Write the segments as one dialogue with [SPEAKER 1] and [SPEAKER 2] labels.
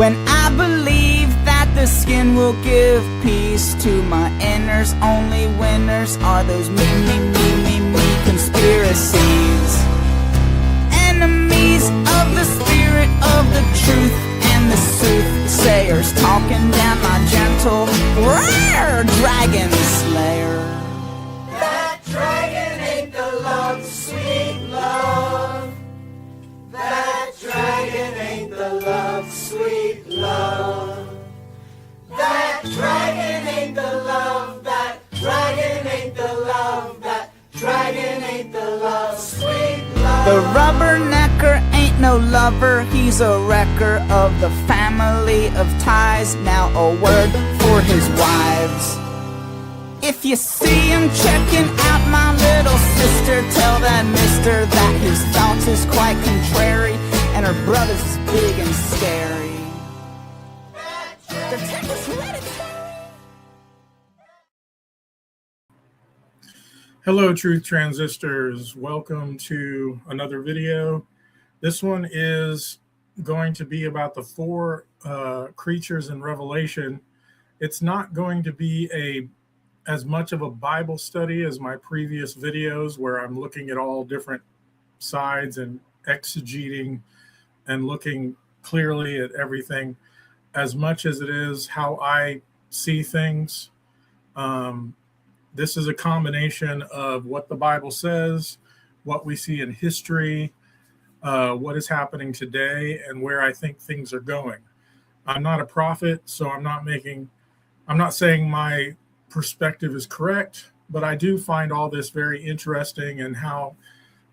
[SPEAKER 1] When I believe that the skin will give peace to my inners, only winners are those me conspiracies. Enemies of the spirit of the truth and the soothsayers, talking down my gentle dragon slayer.
[SPEAKER 2] That dragon ain't the love, sweet love. That dragon ain't the love, sweet love. That dragon ain't the love, that dragon ain't the love, that dragon ain't the love, sweet love.
[SPEAKER 1] The rubbernecker ain't no lover, he's a wrecker of the family of ties. Now a word for his wives. If you see him checking out my little sister, tell that mister that his thoughts is quite contrary, and her brother's is big and scary. Their temper's hereditary.
[SPEAKER 3] Hello, Truth Transistors. Welcome to another video. This one is going to be about the four creatures in Revelation. It's not going to be as much of a Bible study as my previous videos, where I'm looking at all different sides and exegeting and looking clearly at everything, as much as it is how I see things. This is a combination of what the Bible says, what we see in history, what is happening today, and where I think things are going. I'm not a prophet, so I'm not saying my perspective is correct, but I do find all this very interesting and how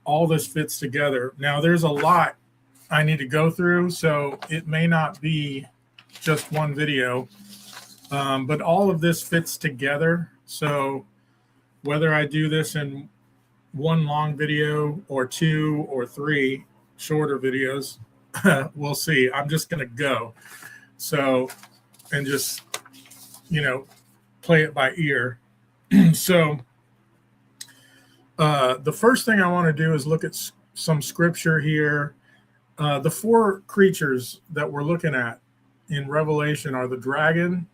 [SPEAKER 3] all this fits together. Now, there's a lot I need to go through, so it may not be just one video, but all of this fits together. So whether I do this in one long video or two or three shorter videos, we'll see. I'm just going to go. So, and just, play it by ear. So the first thing I want to do is look at some scripture here. The four creatures that we're looking at in Revelation are the dragon,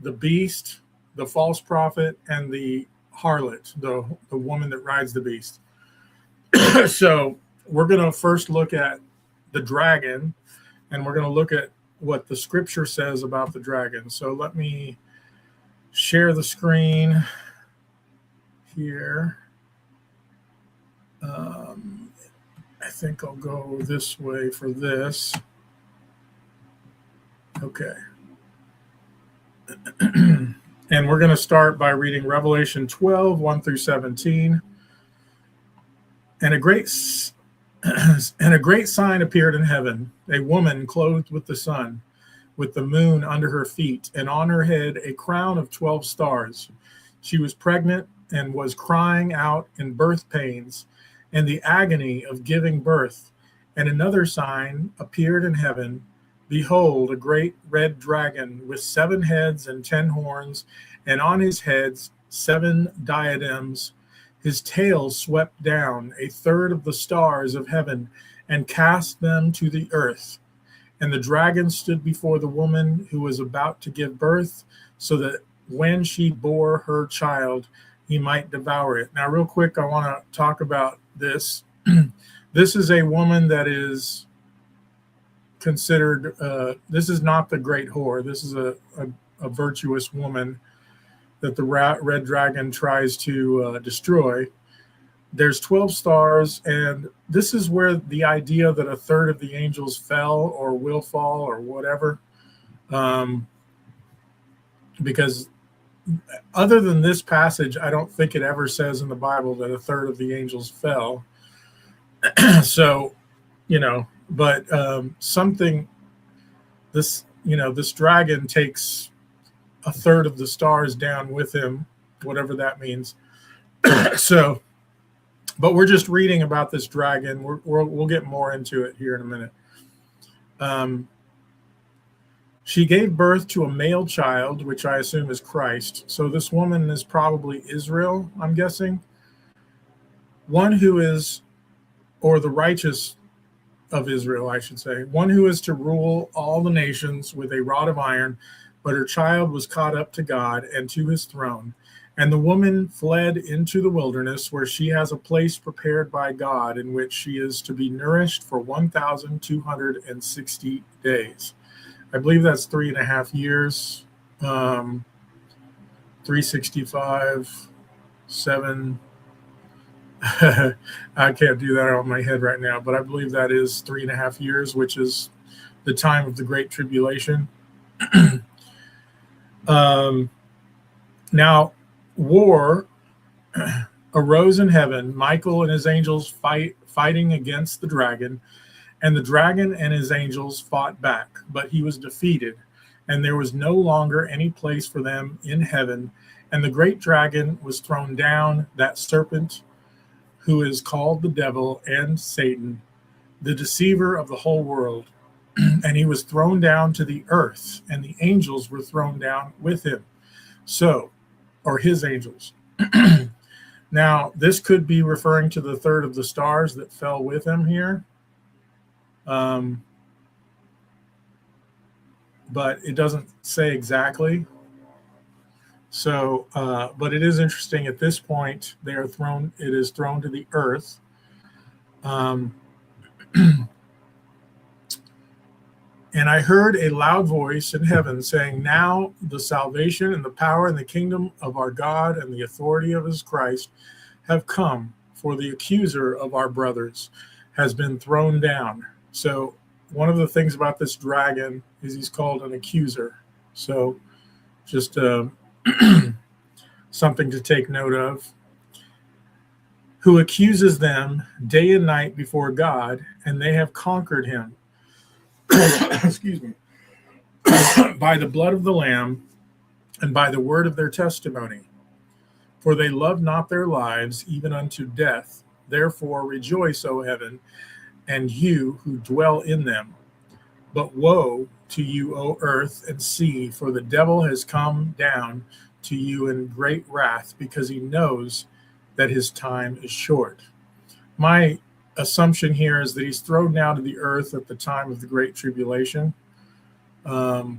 [SPEAKER 3] the beast, the false prophet, and the harlot, the woman that rides the beast. So we're going to first look at the dragon, and we're going to look at what the scripture says about the dragon. So let me share the screen here. I think I'll go this way for this. Okay. And we're going to start by reading Revelation 12, 1 through 17. And a great sign appeared in heaven, a woman clothed with the sun, with the moon under her feet, and on her head a crown of 12 stars. She was pregnant and was crying out in birth pains and the agony of giving birth. And another sign appeared in heaven. Behold, a great red dragon with 7 heads and 10 horns, and on his heads 7 diadems. His tail swept down a third of the stars of heaven and cast them to the earth. And the dragon stood before the woman who was about to give birth, so that when she bore her child, he might devour it. Now, real quick, I want to talk about this. This is a woman that is considered, this is not the great whore. This is a virtuous woman that the red dragon tries to destroy. There's 12 stars, and this is where the idea that a third of the angels fell or will fall or whatever, because other than this passage, I don't think it ever says in the Bible that a third of the angels fell. So, but this dragon takes a third of the stars down with him, whatever that means. So, but we're just reading about this dragon. We'll get more into it here in a minute. She gave birth to a male child, which I assume is Christ. So this woman is probably Israel, I'm guessing. One who is, or the righteous of Israel, I should say, one who is to rule all the nations with a rod of iron. But her child was caught up to God and to his throne. And the woman fled into the wilderness, where she has a place prepared by God, in which she is to be nourished for 1,260 days. I believe that's 3.5 years. 365, 7. I can't do that on my head right now, but I believe that is 3.5 years, which is the time of the Great Tribulation. Now, war arose in heaven, Michael and his angels fighting against the dragon, and the dragon and his angels fought back, but he was defeated, and there was no longer any place for them in heaven. And the great dragon was thrown down, that serpent who is called the devil and Satan, the deceiver of the whole world. And he was thrown down to the earth, and the angels were thrown down with him. So, or his angels. Now, this could be referring to the third of the stars that fell with him here. But it doesn't say exactly. So, but it is interesting at this point, it is thrown to the earth. And I heard a loud voice in heaven saying, now the salvation and the power and the kingdom of our God and the authority of his Christ have come, for the accuser of our brothers has been thrown down. So one of the things about this dragon is he's called an accuser. So just something to take note of. Who accuses them day and night before God, and they have conquered him. Excuse me. By the blood of the Lamb and by the word of their testimony. For they love not their lives even unto death. Therefore rejoice, O heaven, and you who dwell in them. But woe to you, O earth and sea, for the devil has come down to you in great wrath, because he knows that his time is short. My assumption here is that he's thrown down to the earth at the time of the Great Tribulation. The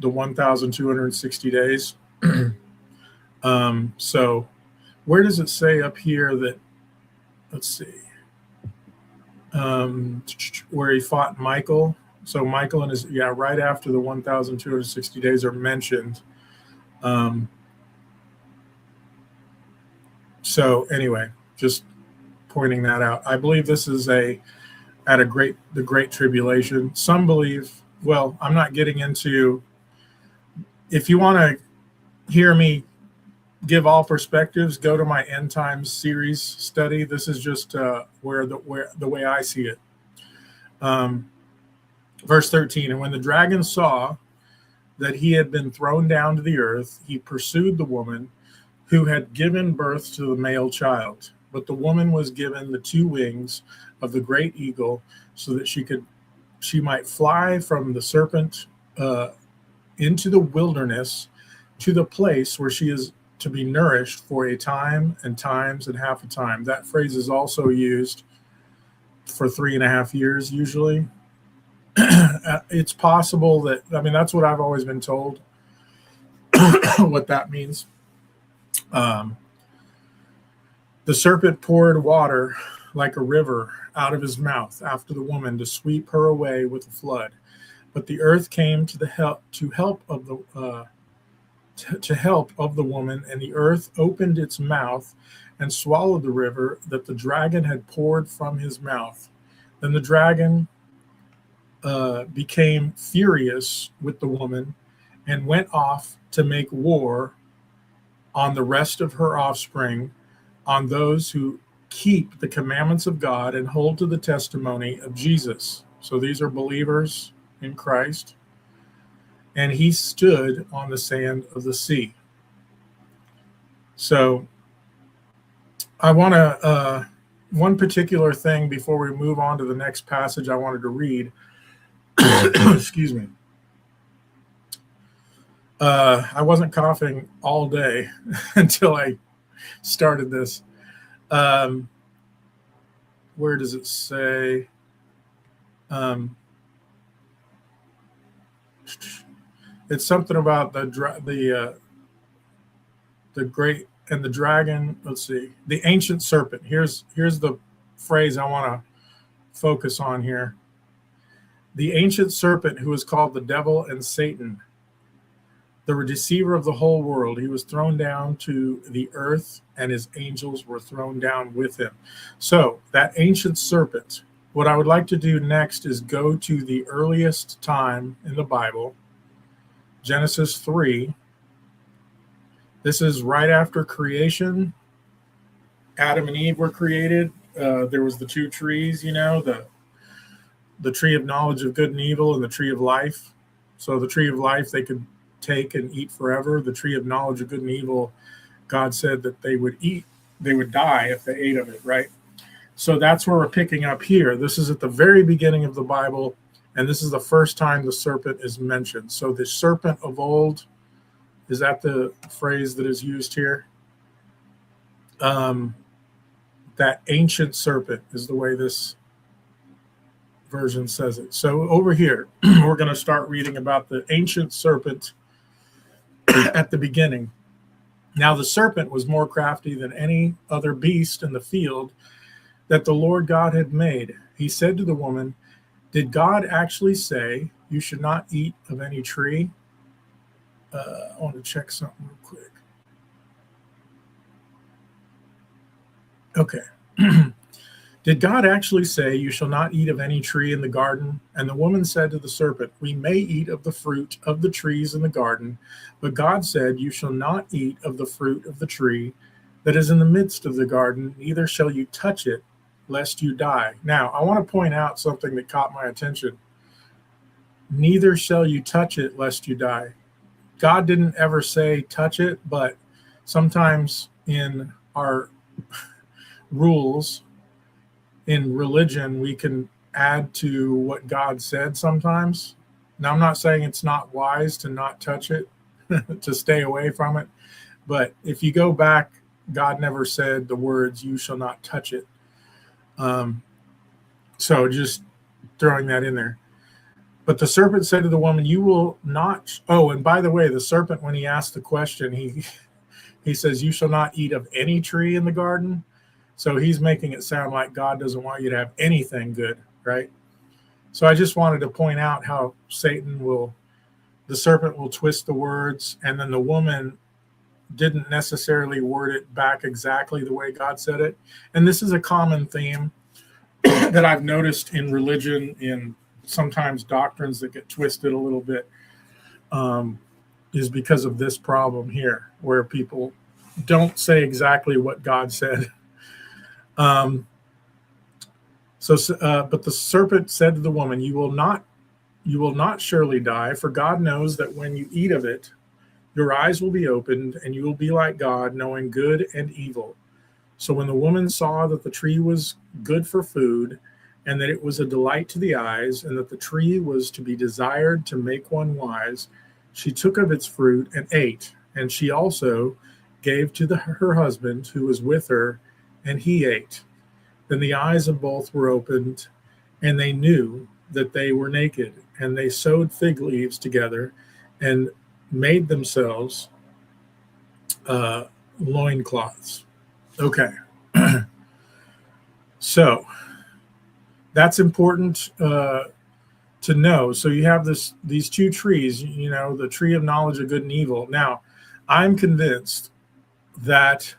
[SPEAKER 3] 1,260 days. So where does it say up here that, let's see, where he fought Michael? So Michael and his, right after the 1,260 days are mentioned. So anyway, just pointing that out. I believe this is the Great Tribulation. Some believe, well, I'm not getting into, if you want to hear me give all perspectives, go to my End Times series study. This is just where the way I see it. Verse 13, and when the dragon saw that he had been thrown down to the earth, he pursued the woman who had given birth to the male child. But the woman was given the 2 wings of the great eagle, so that she might fly from the serpent into the wilderness, to the place where she is to be nourished for a time and times and half a time. That phrase is also used for 3.5 years usually. It's possible that, that's what I've always been told, what that means. The serpent poured water like a river out of his mouth after the woman, to sweep her away with a flood. But the earth came to help of the woman, and the earth opened its mouth and swallowed the river that the dragon had poured from his mouth. Then the dragon became furious with the woman and went off to make war on the rest of her offspring, on those who keep the commandments of God and hold to the testimony of Jesus. So these are believers in Christ. And he stood on the sand of the sea. So I want to, one particular thing before we move on to the next passage I wanted to read. Excuse me. I wasn't coughing all day until I started this. where does it say? It's something about the great and the dragon. Let's see, the ancient serpent. Here's the phrase I want to focus on here. The ancient serpent, who is called the devil and Satan, the deceiver of the whole world, he was thrown down to the earth, and his angels were thrown down with him. So that ancient serpent, what I would like to do next is go to the earliest time in the Bible, Genesis 3. This is right after creation. Adam and Eve were created. There was the two trees, you know, the tree of knowledge of good and evil and the tree of life. So the tree of life they could take and eat forever. The tree of knowledge of good and evil, God said that they would die if they ate of it, right? So that's where we're picking up here. This is at the very beginning of the Bible, and this is the first time the serpent is mentioned. So the serpent of old, is that the phrase that is used here? That ancient serpent is the way this version says it. So over here, we're going to start reading about the ancient serpent at the beginning. Now the serpent was more crafty than any other beast in the field that the Lord God had made. He said to the woman, "Did God actually say you should not eat of any tree?" I want to check something real quick. Okay. Did God actually say you shall not eat of any tree in the garden? And the woman said to the serpent, "We may eat of the fruit of the trees in the garden, but God said, you shall not eat of the fruit of the tree that is in the midst of the garden, neither shall you touch it, lest you die." Now, I want to point out something that caught my attention. Neither shall you touch it, lest you die. God didn't ever say touch it, but sometimes in our rules, in religion, we can add to what God said sometimes. Now, I'm not saying it's not wise to not touch it, to stay away from it. But if you go back, God never said the words, "You shall not touch it." So just throwing that in there. But the serpent said to the woman, "You will not." Oh, and by the way, the serpent, when he asked the question, he says, "You shall not eat of any tree in the garden." So he's making it sound like God doesn't want you to have anything good, right? So I just wanted to point out how the serpent will twist the words, and then the woman didn't necessarily word it back exactly the way God said it. And this is a common theme that I've noticed in religion, in sometimes doctrines that get twisted a little bit, is because of this problem here, where people don't say exactly what God said. But the serpent said to the woman, you will not surely die, for God knows that when you eat of it, your eyes will be opened, and you will be like God, knowing good and evil. So when the woman saw that the tree was good for food, and that it was a delight to the eyes, and that the tree was to be desired to make one wise, she took of its fruit and ate, and she also gave to her husband who was with her, and he ate. Then the eyes of both were opened, and they knew that they were naked, and they sewed fig leaves together and made themselves loincloths. Okay. So that's important to know. So you have these two trees, the tree of knowledge of good and evil. Now, I'm convinced that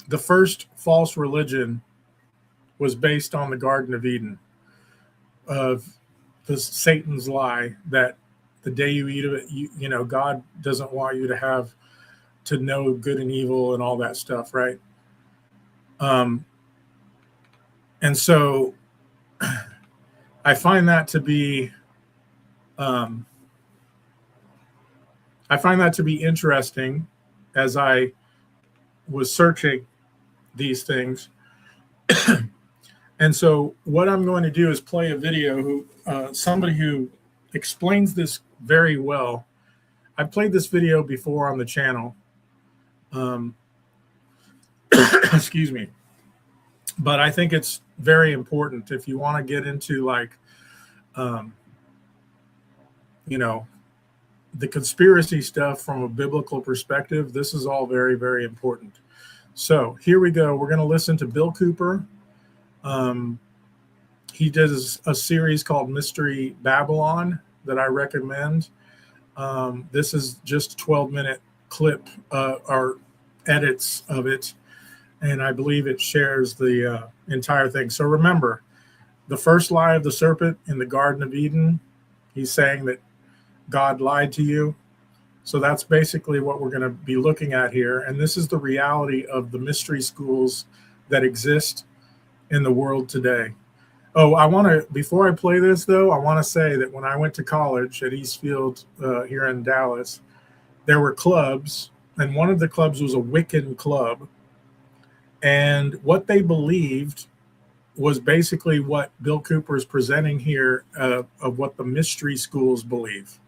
[SPEAKER 3] the first false religion was based on the Garden of Eden, of Satan's lie that the day you eat of it, God doesn't want you to know good and evil and all that stuff, right? And so I find that to be interesting as I was searching these things. And so what I'm going to do is play a video somebody who explains this very well. I've played this video before on the channel. Excuse me. But I think it's very important if you want to get into like, you know, the conspiracy stuff from a biblical perspective. This is all very, very important. So here we go. We're going to listen to Bill Cooper. He does a series called Mystery Babylon that I recommend. This is just a 12-minute clip or edits of it. And I believe it shares the entire thing. So remember, the first lie of the serpent in the Garden of Eden, he's saying that God lied to you. So that's basically what we're going to be looking at here. And this is the reality of the mystery schools that exist in the world today. Oh, I want to, before I play this, though, I want to say that when I went to college at Eastfield here in Dallas, there were clubs, and one of the clubs was a Wiccan club. And what they believed was basically what Bill Cooper is presenting here of what the mystery schools believe.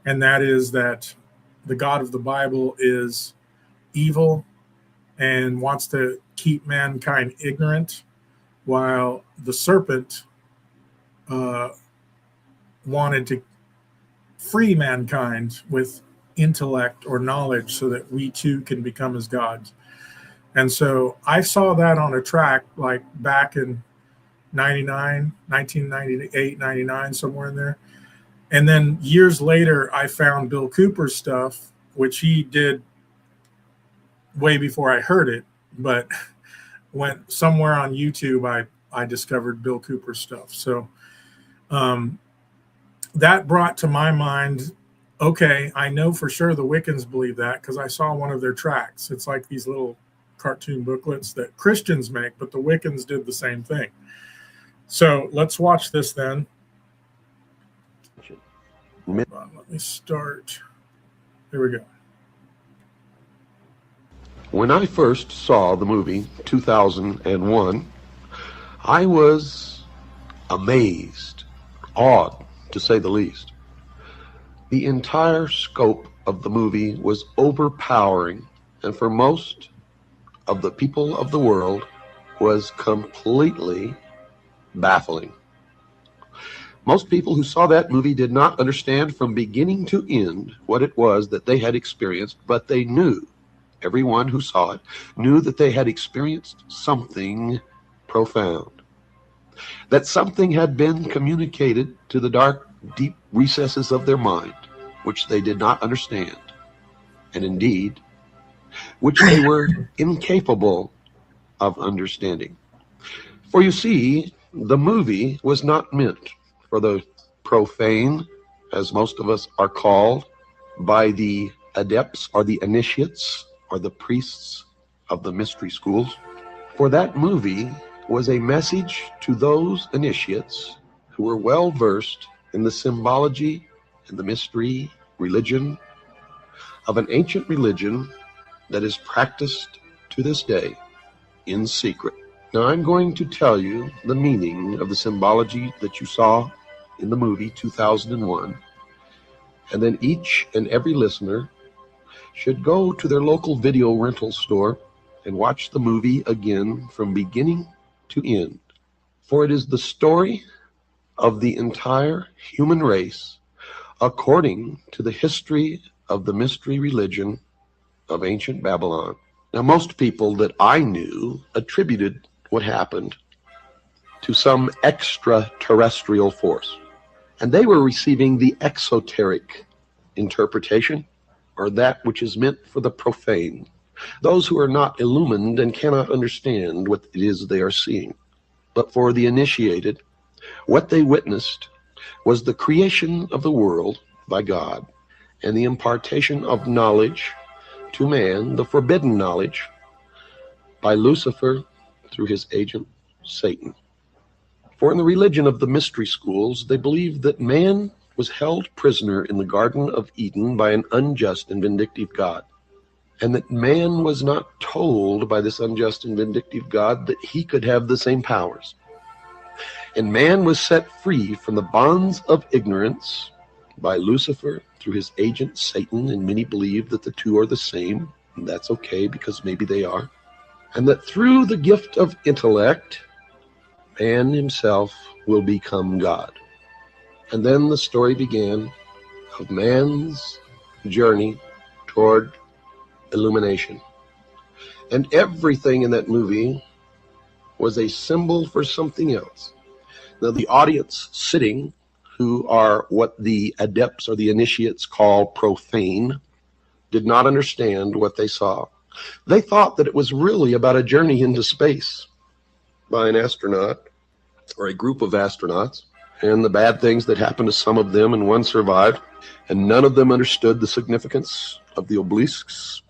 [SPEAKER 3] And that is that the God of the Bible is evil and wants to keep mankind ignorant, while the serpent wanted to free mankind with intellect or knowledge so that we too can become as gods. And so I saw that on a track like back in 1998, 99, somewhere in there. And then years later, I found Bill Cooper's stuff, which he did way before I heard it, but went somewhere on YouTube, I discovered Bill Cooper's stuff. So that brought to my mind, okay, I know for sure the Wiccans believe that because I saw one of their tracks. It's like these little cartoon booklets that Christians make, but the Wiccans did the same thing. So let's watch this then. Hold on, let me start. Here we go.
[SPEAKER 4] When I first saw the movie 2001, I was amazed, awed, to say the least. The entire scope of the movie was overpowering, and for most of the people of the world was completely baffling. Most people who saw that movie did not understand from beginning to end what it was that they had experienced, but they knew, everyone who saw it knew that they had experienced something profound. That something had been communicated to the dark, deep recesses of their mind, which they did not understand, and indeed, which they were incapable of understanding. For you see, the movie was not meant for the profane, as most of us are called, by the adepts or the initiates or the priests of the mystery schools. For that movie was a message to those initiates who were well versed in the symbology and the mystery religion of an ancient religion that is practiced to this day in secret. Now I'm going to tell you the meaning of the symbology that you saw in the movie 2001, and then each and every listener should go to their local video rental store and watch the movie again from beginning to end. For it is the story of the entire human race according to the history of the mystery religion of ancient Babylon. Now, most people that I knew attributed what happened to some extraterrestrial force, and they were receiving the exoteric interpretation, or that which is meant for the profane, those who are not illumined and cannot understand what it is they are seeing. But for the initiated, what they witnessed was the creation of the world by God and the impartation of knowledge to man, the forbidden knowledge, by Lucifer through his agent Satan. For in the religion of the mystery schools, they believed that man was held prisoner in the Garden of Eden by an unjust and vindictive God, and that man was not told by this unjust and vindictive God that he could have the same powers. And man was set free from the bonds of ignorance by Lucifer through his agent Satan, and many believe that the two are the same, and that's okay because maybe they are. And that through the gift of intellect, man himself will become God. And then the story began of man's journey toward illumination. And everything in that movie was a symbol for something else. Now, the audience sitting, who are what the adepts or the initiates call profane, did not understand what they saw. They thought that it was really about a journey into space by an astronaut or a group of astronauts, and the bad things that happened to some of them, and one survived, and none of them understood the significance of the obelisks,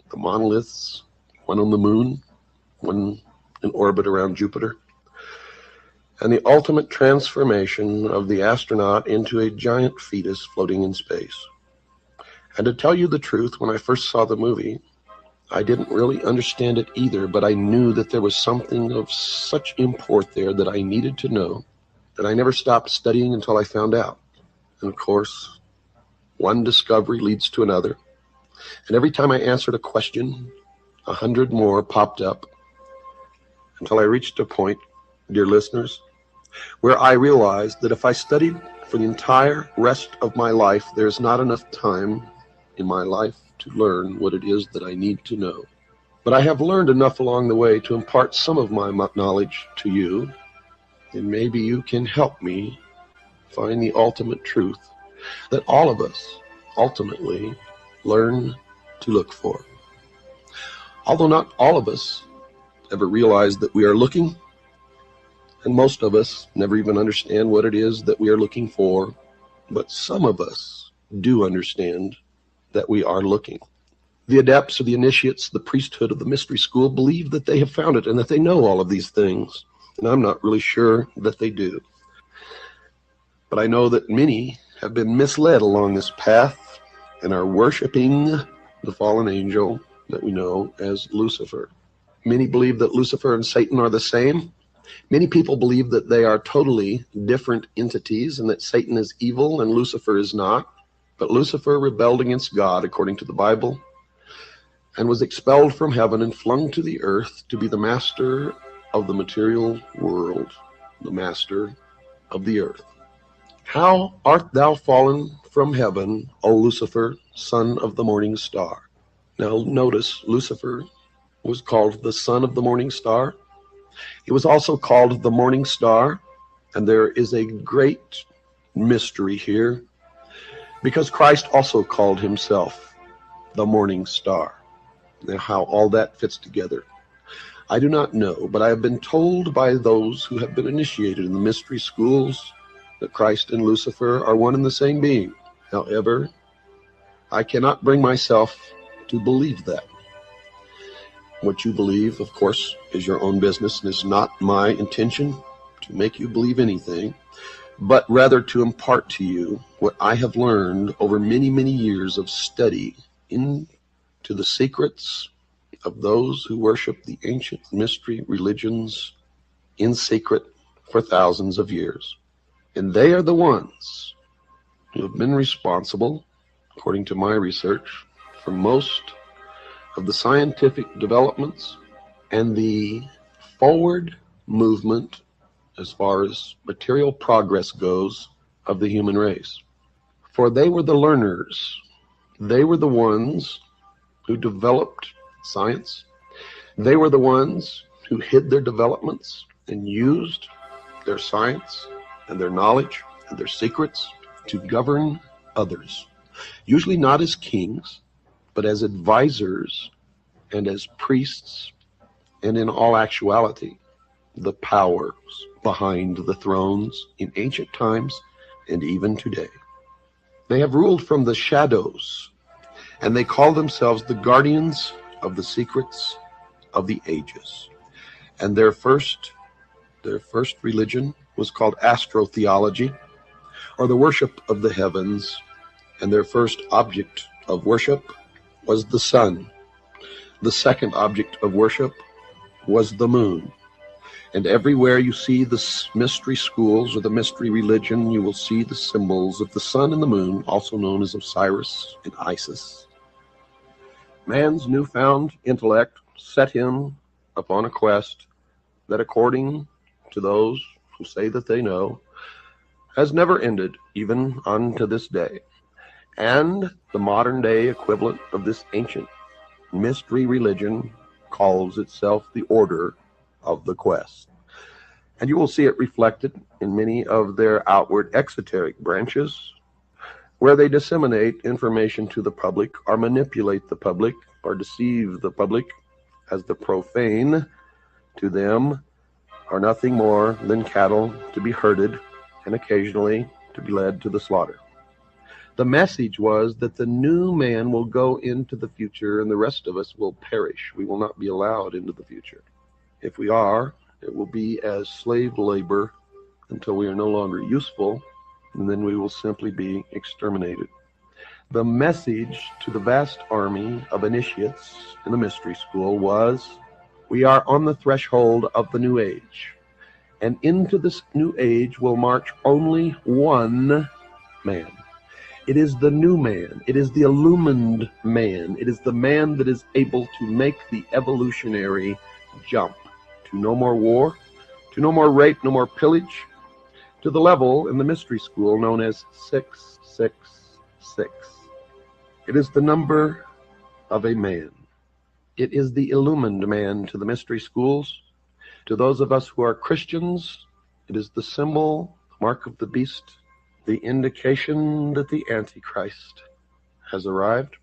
[SPEAKER 4] the monoliths, one on the moon, one in orbit around Jupiter, and the ultimate transformation of the astronaut into a giant fetus floating in space. And to tell you the truth, when I first saw the movie, I didn't really understand it either, but I knew that there was something of such import there that I needed to know, that I never stopped studying until I found out. And of course, one discovery leads to another. And every time I answered a question, 100 more popped up, until I reached a point, dear listeners, where I realized that if I studied for the entire rest of my life, there's not enough time in my life to learn what it is that I need to know. But I have learned enough along the way to impart some of my knowledge to you, and maybe you can help me find the ultimate truth that all of us ultimately learn to look for. Although not all of us ever realize that we are looking, and most of us never even understand what it is that we are looking for, but some of us do understand that we are looking. The adepts or the initiates, the priesthood of the mystery school, believe that they have found it and that they know all of these things, and I'm not really sure that they do. But I know that many have been misled along this path and are worshiping the fallen angel that we know as Lucifer. Many believe that Lucifer and Satan are the same. Many people believe that they are totally different entities and that Satan is evil and Lucifer is not. But Lucifer rebelled against God, according to the Bible, and was expelled from heaven and flung to the earth to be the master of the material world, the master of the earth. How art thou fallen from heaven, O Lucifer, son of the morning star? Now notice, Lucifer was called the son of the morning star. He was also called the morning star, and there is a great mystery here, because Christ also called himself the morning star. Now, how all that fits together, I do not know, but I have been told by those who have been initiated in the mystery schools that Christ and Lucifer are one and the same being. However, I cannot bring myself to believe that. What you believe, of course, is your own business, and is not my intention to make you believe anything, but rather to impart to you what I have learned over many, many years of study into the secrets of those who worship the ancient mystery religions in secret for thousands of years. And they are the ones who have been responsible, according to my research, for most of the scientific developments and the forward movement as far as material progress goes of the human race. For they were the learners. They were the ones who developed science. They were the ones who hid their developments and used their science and their knowledge and their secrets to govern others, usually not as kings, but as advisors and as priests, and in all actuality, the powers behind the thrones in ancient times and even today. They have ruled from the shadows, and they call themselves the guardians of the secrets of the ages. And their first religion was called astrotheology, or the worship of the heavens, and their first object of worship was the sun. The second object of worship was the moon. And everywhere you see the mystery schools or the mystery religion, you will see the symbols of the sun and the moon, also known as Osiris and Isis. Man's newfound intellect set him upon a quest that, according to those who say that they know, has never ended, even unto this day. And the modern day equivalent of this ancient mystery religion calls itself the Order of the Quest. And you will see it reflected in many of their outward exoteric branches, where they disseminate information to the public, or manipulate the public, or deceive the public, as the profane to them are nothing more than cattle to be herded and occasionally to be led to the slaughter. The message was that the new man will go into the future and the rest of us will perish. We will not be allowed into the future. If we are, it will be as slave labor until we are no longer useful, and then we will simply be exterminated. The message to the vast army of initiates in the mystery school was, we are on the threshold of the new age, and into this new age will march only one man. It is the new man. It is the illumined man. It is the man that is able to make the evolutionary jump to no more war, to no more rape, no more pillage, to the level in the mystery school known as 666. It is the number of a man. It is the illumined man to the mystery schools. To those of us who are Christians, it is the symbol, mark of the beast, the indication that the Antichrist has arrived,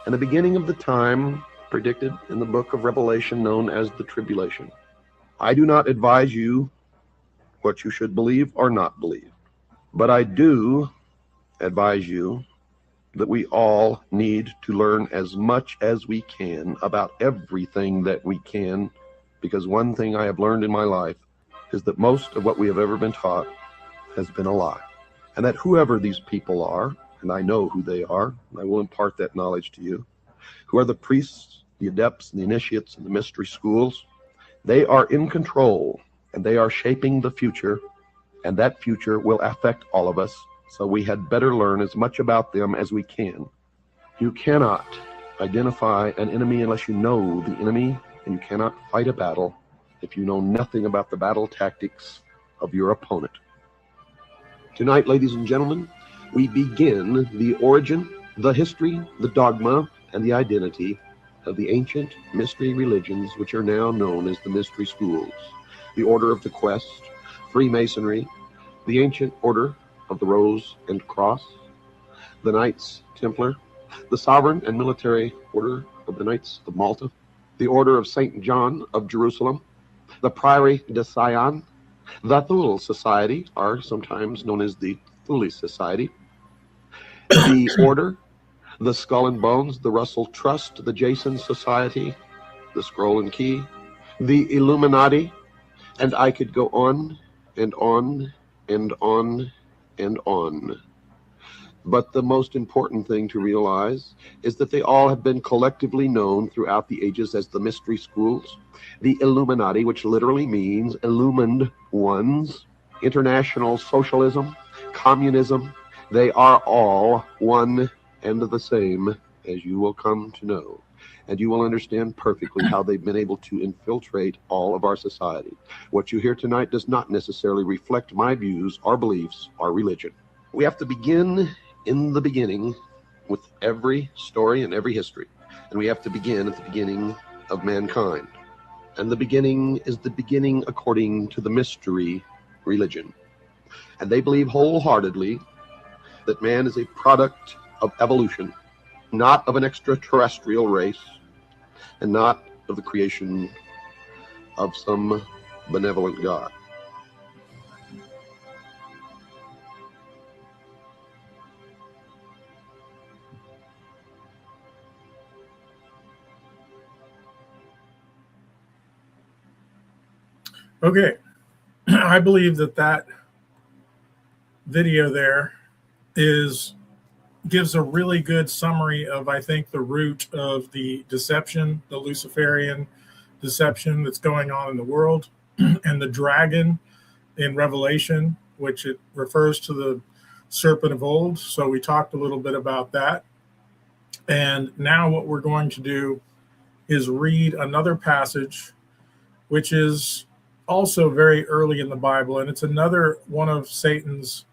[SPEAKER 4] and the beginning of the time predicted in the book of Revelation known as the tribulation. I do not advise you what you should believe or not believe, but I do advise you that we all need to learn as much as we can about everything that we can, because one thing I have learned in my life is that most of what we have ever been taught has been a lie. And that whoever these people are, and I know who they are, and I will impart that knowledge to you, who are the priests, the adepts, and the initiates in the mystery schools, they are in control, and they are shaping the future, and that future will affect all of us. So we had better learn as much about them as we can. You cannot identify an enemy unless you know the enemy, and you cannot fight a battle if you know nothing about the battle tactics of your opponent. Tonight, ladies and gentlemen, we begin the origin, the history, the dogma, and the identity of the ancient mystery religions which are now known as the mystery schools, the Order of the Quest, Freemasonry, the Ancient Order of the Rose and Cross, the Knights Templar, the Sovereign and Military Order of the Knights of Malta, the Order of St. John of Jerusalem, the Priory de Sion, the Thule Society, are sometimes known as the Thule Society, the Order, the Skull and Bones, the Russell Trust, the Jason Society, the Scroll and Key, the Illuminati, and I could go on and on and on and on. But the most important thing to realize is that they all have been collectively known throughout the ages as the mystery schools, the Illuminati, which literally means illumined ones, international socialism, communism. They are all one and the same, as you will come to know. And you will understand perfectly how they've been able to infiltrate all of our society. What you hear tonight does not necessarily reflect my views, our beliefs, our religion. We have to begin in the beginning with every story and every history. And we have to begin at the beginning of mankind. And the beginning is the beginning according to the mystery religion. And they believe wholeheartedly that man is a product of evolution, not of an extraterrestrial race, and not of the creation of some benevolent God.
[SPEAKER 3] Okay, I believe that video there gives a really good summary of, I think, the root of the deception, the Luciferian deception that's going on in the world. and the dragon in Revelation, which it refers to the serpent of old. So we talked a little bit about that. And now what we're going to do is read another passage, which is also very early in the Bible. And it's another one of Satan's,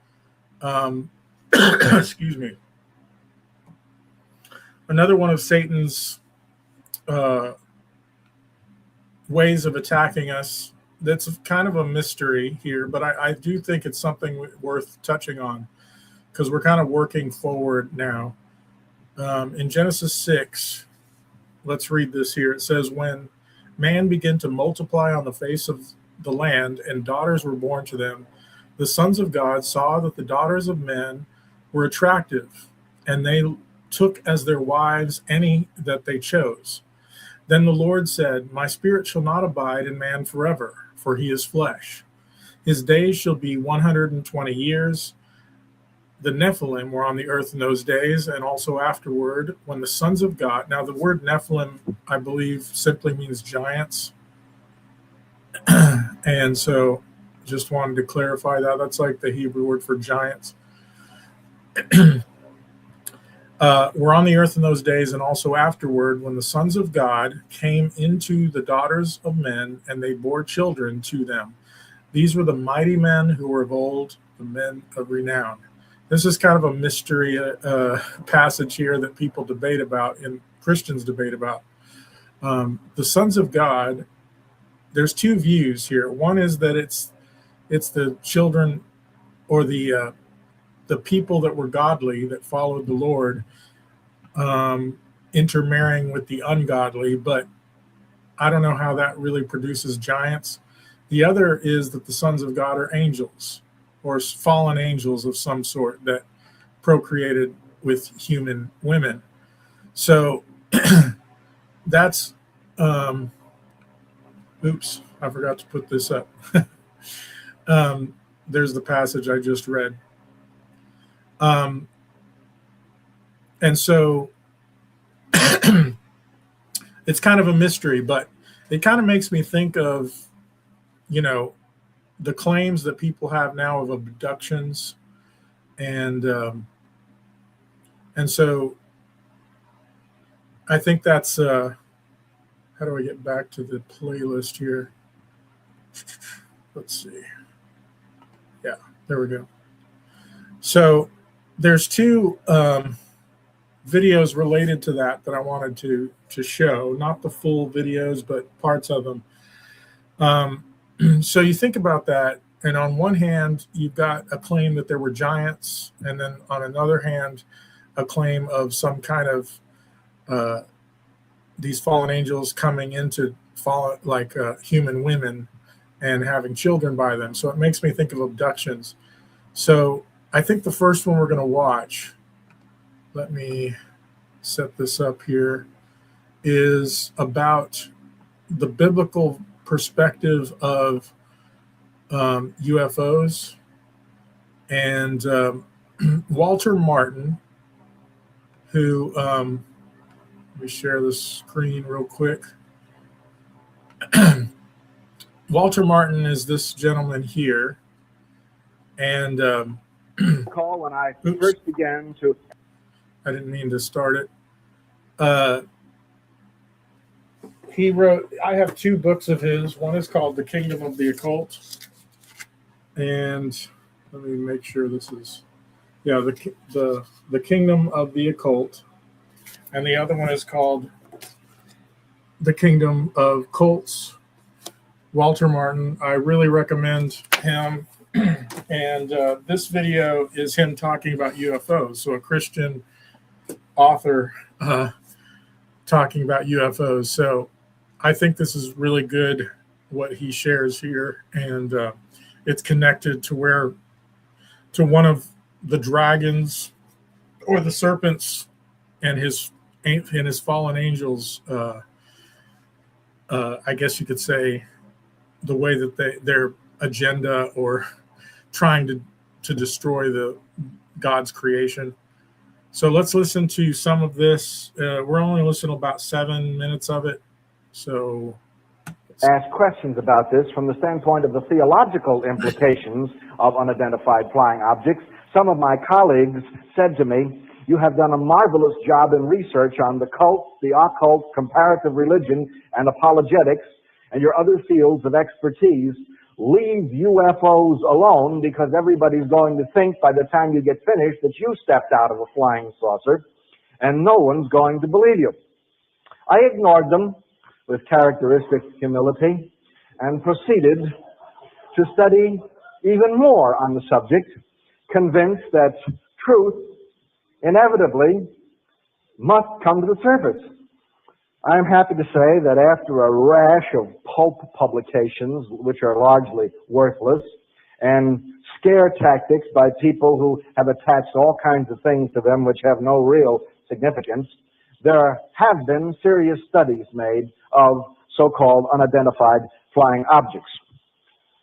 [SPEAKER 3] excuse me, another one of Satan's ways of attacking us. That's kind of a mystery here, but I do think it's something worth touching on because we're kind of working forward now. In Genesis 6, let's read this here. It says, when man began to multiply on the face of the land and daughters were born to them, the sons of God saw that the daughters of men were attractive, and they took as their wives any that they chose. Then the Lord said, my spirit shall not abide in man forever, for he is flesh. His days shall be 120 years. The Nephilim were on the earth in those days, and also afterward, when the sons of God. Now, the word Nephilim, I believe, simply means giants. And so just wanted to clarify that. That's like the Hebrew word for giants. Were on the earth in those days, and also afterward, when the sons of God came into the daughters of men, and they bore children to them. These were the mighty men who were of old, the men of renown. This is kind of a mystery passage here that people debate about, and Christians debate about. The sons of God, there's two views here. One is that it's the children or the people that were godly, that followed the Lord, intermarrying with the ungodly, but I don't know how that really produces giants. The other is that the sons of God are angels, or fallen angels of some sort that procreated with human women. So that's, oops, I forgot to put this up. There's the passage I just read. And so it's kind of a mystery, but it kind of makes me think of, the claims that people have now of abductions, and so I think that's how do I get back to the playlist here? Let's see. Yeah, there we go. So there's two videos related to that I wanted to show, not the full videos, but parts of them. So you think about that, and on one hand, you've got a claim that there were giants, and then on another hand, a claim of some kind of these fallen angels coming into human women and having children by them. So it makes me think of abductions. So I think the first one we're going to watch, let me set this up here, is about the biblical perspective of UFOs. And Walter Martin, who, let me share the screen real quick. Walter Martin is this gentleman here. And
[SPEAKER 5] call when I first began to.
[SPEAKER 3] I didn't mean to start it. He wrote, I have two books of his. One is called The Kingdom of the Occult. And let me make sure this is, the Kingdom of the Occult. And the other one is called The Kingdom of Cults. Walter Martin, I really recommend him. And this video is him talking about UFOs. So a Christian author talking about UFOs. So I think this is really good, what he shares here. And it's connected to one of the dragons or the serpents and his fallen angels. I guess you could say the way that their agenda or trying to destroy God's creation. So let's listen to some of this. We're only listening to about 7 minutes of it. So let's
[SPEAKER 5] ask questions about this from the standpoint of the theological implications of unidentified flying objects. Some of my colleagues said to me, "You have done a marvelous job in research on the cult, the occult, comparative religion, and apologetics, and your other fields of expertise. Leave UFOs alone, because everybody's going to think by the time you get finished that you stepped out of a flying saucer, and no one's going to believe you." I ignored them with characteristic humility and proceeded to study even more on the subject, convinced that truth inevitably must come to the surface. I'm happy to say that after a rash of pulp publications, which are largely worthless, and scare tactics by people who have attached all kinds of things to them which have no real significance, there have been serious studies made of so-called unidentified flying objects.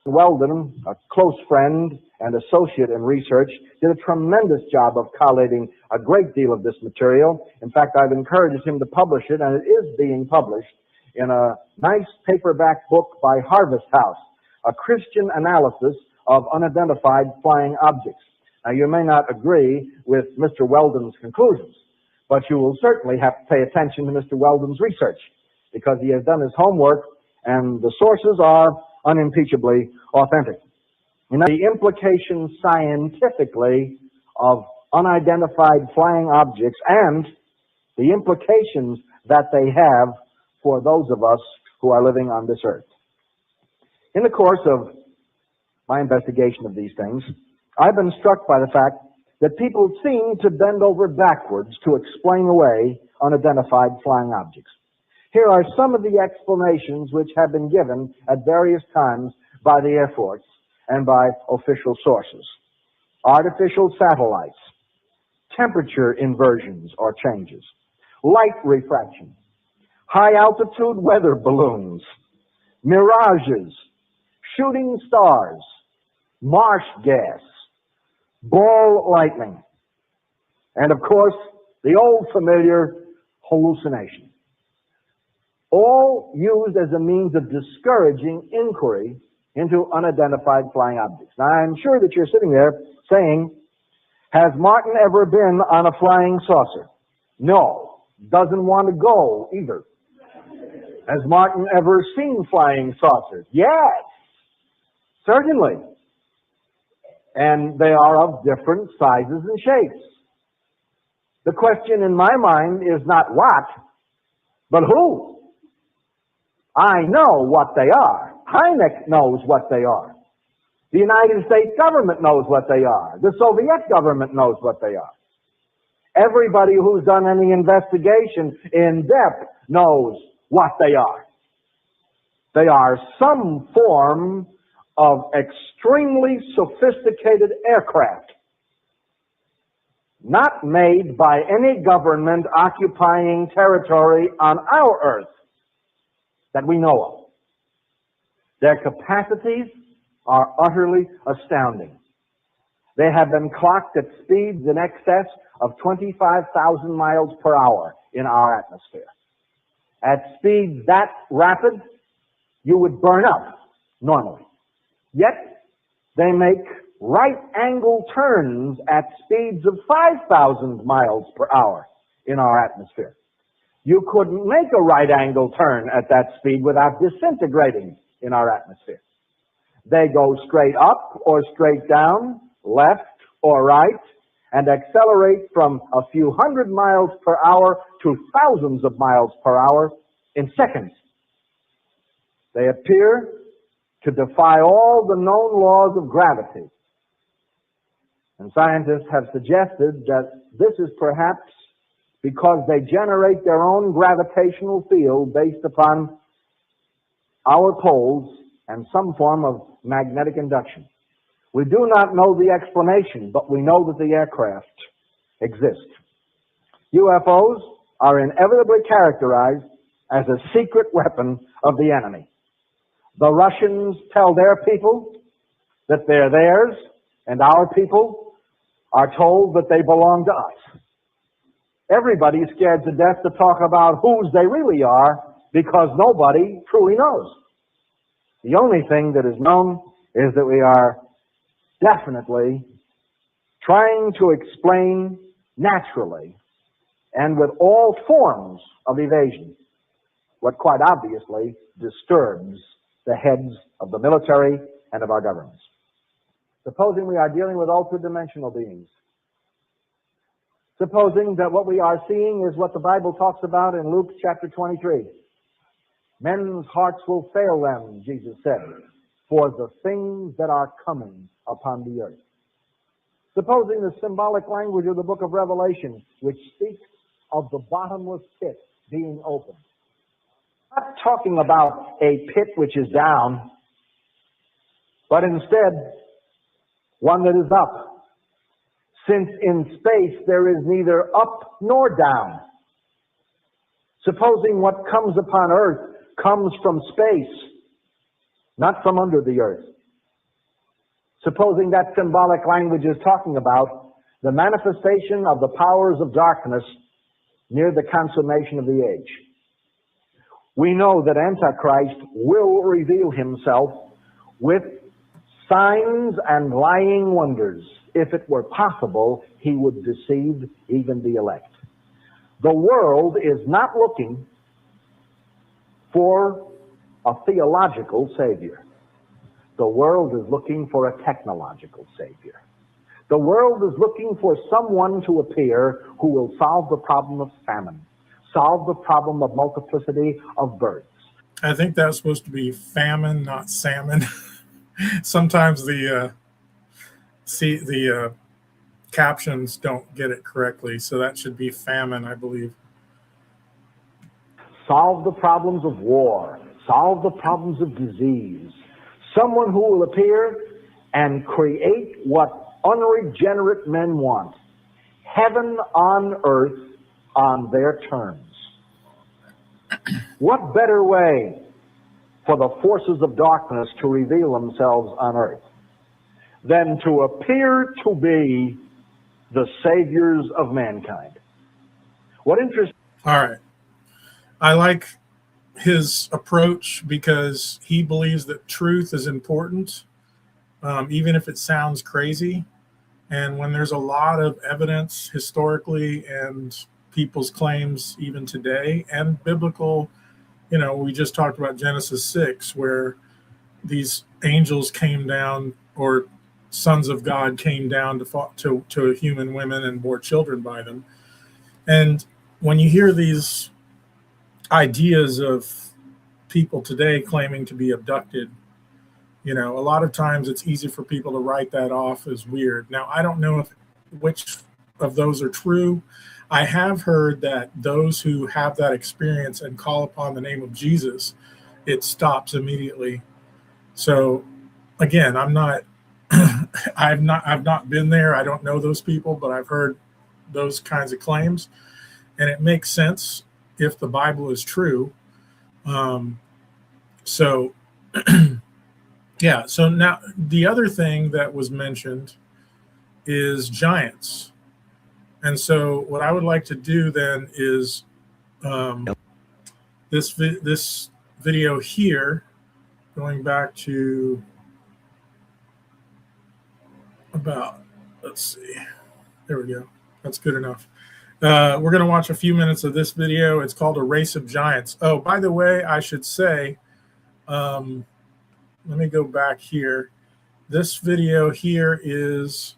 [SPEAKER 5] Weldon, a close friend and associate in research, did a tremendous job of collating a great deal of this material. In fact, I've encouraged him to publish it, and it is being published in a nice paperback book by Harvest House, A Christian Analysis of Unidentified Flying Objects. Now, you may not agree with Mr. Weldon's conclusions, but you will certainly have to pay attention to Mr. Weldon's research, because he has done his homework, and the sources are unimpeachably authentic. And the implications scientifically of unidentified flying objects and the implications that they have for those of us who are living on this earth. In the course of my investigation of these things, I've been struck by the fact that people seem to bend over backwards to explain away unidentified flying objects. Here are some of the explanations which have been given at various times by the Air Force and by official sources. Artificial satellites, temperature inversions or changes, light refraction, high-altitude weather balloons, mirages, shooting stars, marsh gas, ball lightning, and of course, the old familiar hallucination. All used as a means of discouraging inquiry into unidentified flying objects. Now, I'm sure that you're sitting there saying, "Has Martin ever been on a flying saucer?" No. Doesn't want to go either. Has Martin ever seen flying saucers? Yes. Certainly. And they are of different sizes and shapes. The question in my mind is not what, but who. I know what they are. Hynek knows what they are. The United States government knows what they are. The Soviet government knows what they are. Everybody who's done any investigation in depth knows what they are. They are some form of extremely sophisticated aircraft, not made by any government occupying territory on our earth that we know of. Their capacities are utterly astounding. They have been clocked at speeds in excess of 25,000 miles per hour in our atmosphere. At speeds that rapid, you would burn up normally. Yet, they make right-angle turns at speeds of 5,000 miles per hour in our atmosphere. You couldn't make a right-angle turn at that speed without disintegrating in our atmosphere. They go straight up or straight down, left or right, and accelerate from a few hundred miles per hour to thousands of miles per hour in seconds. They appear to defy all the known laws of gravity. And scientists have suggested that this is perhaps because they generate their own gravitational field based upon our poles and some form of magnetic induction. We do not know the explanation, but we know that the aircraft exist. UFOs are inevitably characterized as a secret weapon of the enemy. The Russians tell their people that they're theirs, and our people are told that they belong to us. Everybody's scared to death to talk about whose they really are because nobody truly knows. The only thing that is known is that we are definitely trying to explain naturally and with all forms of evasion what quite obviously disturbs the heads of the military and of our governments. Supposing we are dealing with ultra-dimensional beings. Supposing that what we are seeing is what the Bible talks about in Luke chapter 23. Men's hearts will fail them, Jesus said, for the things that are coming upon the earth. Supposing the symbolic language of the book of Revelation, which speaks of the bottomless pit being open. I'm not talking about a pit which is down, but instead one that is up. Since in space there is neither up nor down. Supposing what comes upon earth comes from space, not from under the earth. Supposing that symbolic language is talking about the manifestation of the powers of darkness near the consummation of the age. We know that Antichrist will reveal himself with signs and lying wonders. If it were possible, he would deceive even the elect. The world is not looking for a theological Savior. The world is looking for a technological Savior. The world is looking for someone to appear who will solve the problem of famine, solve the problem of multiplicity of births.
[SPEAKER 3] I think that's supposed to be famine, not salmon. Sometimes the captions don't get it correctly, so that should be famine, I believe.
[SPEAKER 5] Solve the problems of war, solve the problems of disease. Someone who will appear and create what unregenerate men want. Heaven on earth on their terms. What better way for the forces of darkness to reveal themselves on earth than to appear to be the saviors of mankind? What interest?
[SPEAKER 3] All right. I like his approach because he believes that truth is important, even if it sounds crazy. And when there's a lot of evidence historically and people's claims even today and biblical, we just talked about Genesis 6, where these angels came down, or sons of God came down to human women and bore children by them. And when you hear these ideas of people today claiming to be abducted, a lot of times it's easy for people to write that off as weird. Now, I don't know which of those are true. I have heard that those who have that experience and call upon the name of Jesus, it stops immediately. So again, I've not been there. I don't know those people, but I've heard those kinds of claims, and it makes sense if the Bible is true. Yeah, so now the other thing that was mentioned is giants. And so what I would like to do then is this video here, going back to about, let's see, there we go. That's good enough. We're going to watch a few minutes of this video. It's called A Race of Giants. Oh, by the way, I should say, let me go back here. This video here is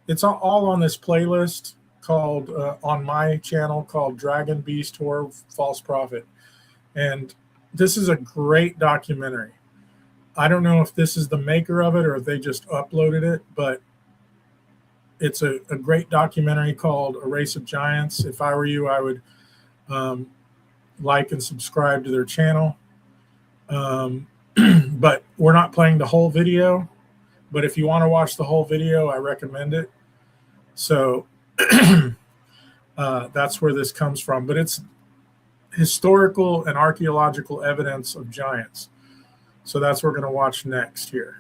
[SPEAKER 3] it's all on this playlist called, on my channel, called Dragon Beast Horror False Prophet. And this is a great documentary. I don't know if this is the maker of it or if they just uploaded it, but it's a great documentary called A Race of Giants. If I were you, I would like and subscribe to their channel. But we're not playing the whole video. But if you want to watch the whole video, I recommend it. So that's where this comes from. But it's historical and archaeological evidence of giants. So that's what we're going to watch next here.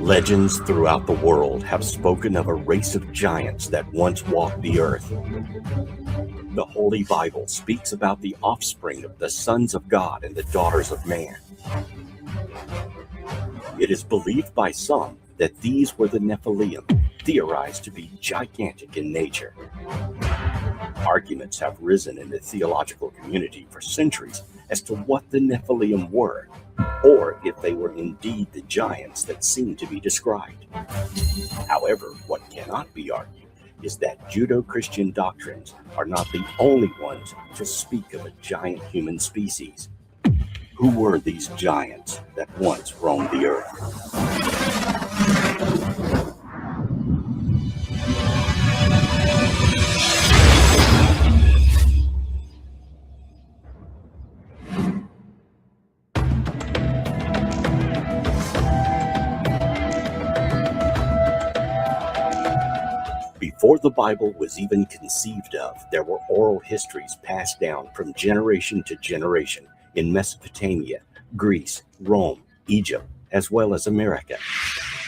[SPEAKER 6] Legends throughout the world have spoken of a race of giants that once walked the earth. The Holy Bible speaks about the offspring of the sons of God and the daughters of man. It is believed by some that these were the Nephilim, theorized to be gigantic in nature. Arguments have risen in the theological community for centuries as to what the Nephilim were, or if they were indeed the giants that seem to be described. However, what cannot be argued is that Judeo-Christian doctrines are not the only ones to speak of a giant human species. Who were these giants that once roamed the earth? Before the Bible was even conceived of, there were oral histories passed down from generation to generation in Mesopotamia, Greece, Rome, Egypt, as well as America.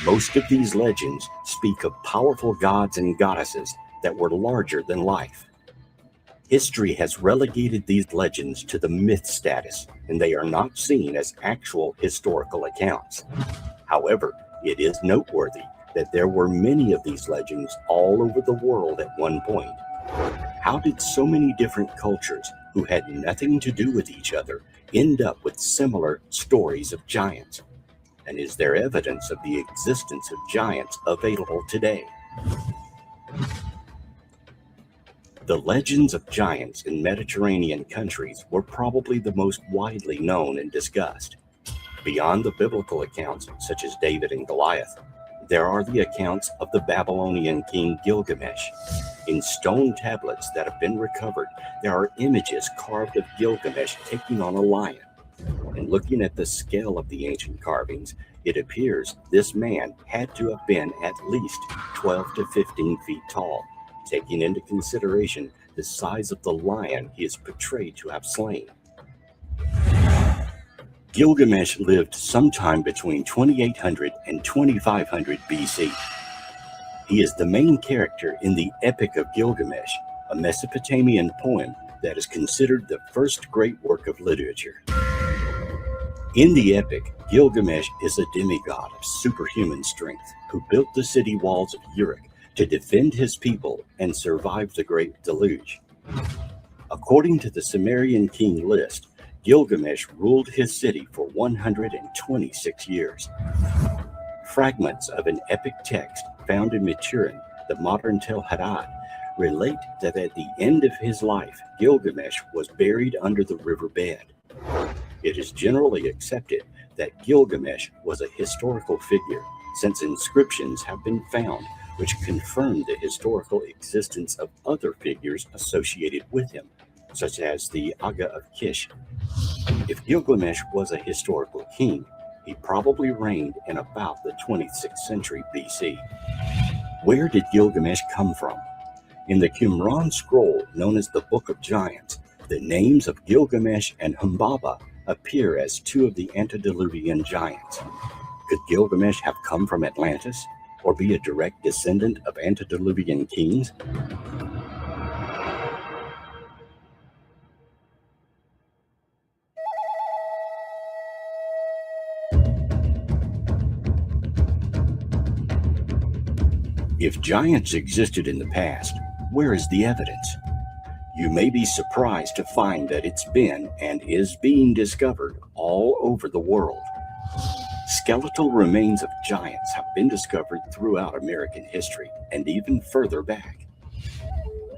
[SPEAKER 6] Most of these legends speak of powerful gods and goddesses that were larger than life. History has relegated these legends to the myth status, and they are not seen as actual historical accounts. However, it is noteworthy that there were many of these legends all over the world at one point. How did so many different cultures who had nothing to do with each other end up with similar stories of giants? And is there evidence of the existence of giants available today? The legends of giants in Mediterranean countries were probably the most widely known and discussed. Beyond the biblical accounts, such as David and Goliath, there are the accounts of the Babylonian king Gilgamesh. In stone tablets that have been recovered, there are images carved of Gilgamesh taking on a lion. And looking at the scale of the ancient carvings, it appears this man had to have been at least 12 to 15 feet tall, taking into consideration the size of the lion he is portrayed to have slain. Gilgamesh lived sometime between 2800 and 2500 BC. He is the main character in the Epic of Gilgamesh, a Mesopotamian poem that is considered the first great work of literature. In the epic, Gilgamesh is a demigod of superhuman strength who built the city walls of Uruk to defend his people and survive the Great Deluge. According to the Sumerian king list, Gilgamesh ruled his city for 126 years. Fragments of an epic text found in Maturin, the modern Tel Hadad, relate that at the end of his life, Gilgamesh was buried under the riverbed. It is generally accepted that Gilgamesh was a historical figure, since inscriptions have been found which confirm the historical existence of other figures associated with him, such as the Aga of Kish. If Gilgamesh was a historical king, he probably reigned in about the 26th century BC. Where did Gilgamesh come from? In the Qumran scroll known as the Book of Giants, the names of Gilgamesh and Humbaba appear as two of the antediluvian giants. Could Gilgamesh have come from Atlantis, or be a direct descendant of antediluvian kings? If giants existed in the past, where is the evidence? You may be surprised to find that it's been and is being discovered all over the world. Skeletal remains of giants have been discovered throughout American history and even further back.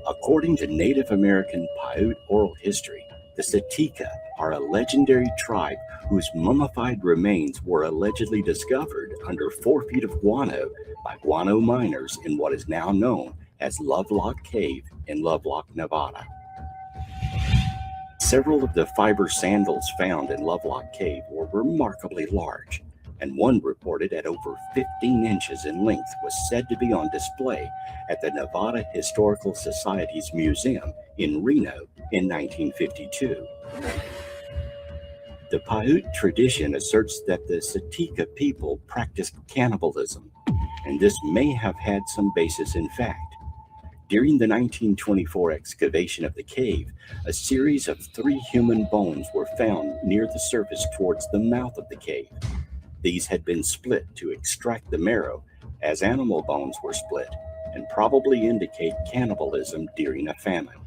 [SPEAKER 6] According to Native American Paiute oral history, the Sitka are a legendary tribe whose mummified remains were allegedly discovered under 4 feet of guano by guano miners in what is now known as Lovelock Cave in Lovelock, Nevada. Several of the fiber sandals found in Lovelock Cave were remarkably large, and one reported at over 15 inches in length was said to be on display at the Nevada Historical Society's museum in Reno in 1952. The Paiute tradition asserts that the Sitka people practiced cannibalism, and this may have had some basis in fact. During the 1924 excavation of the cave, a series of 3 human bones were found near the surface towards the mouth of the cave. These had been split to extract the marrow, as animal bones were split, and probably indicate cannibalism during a famine.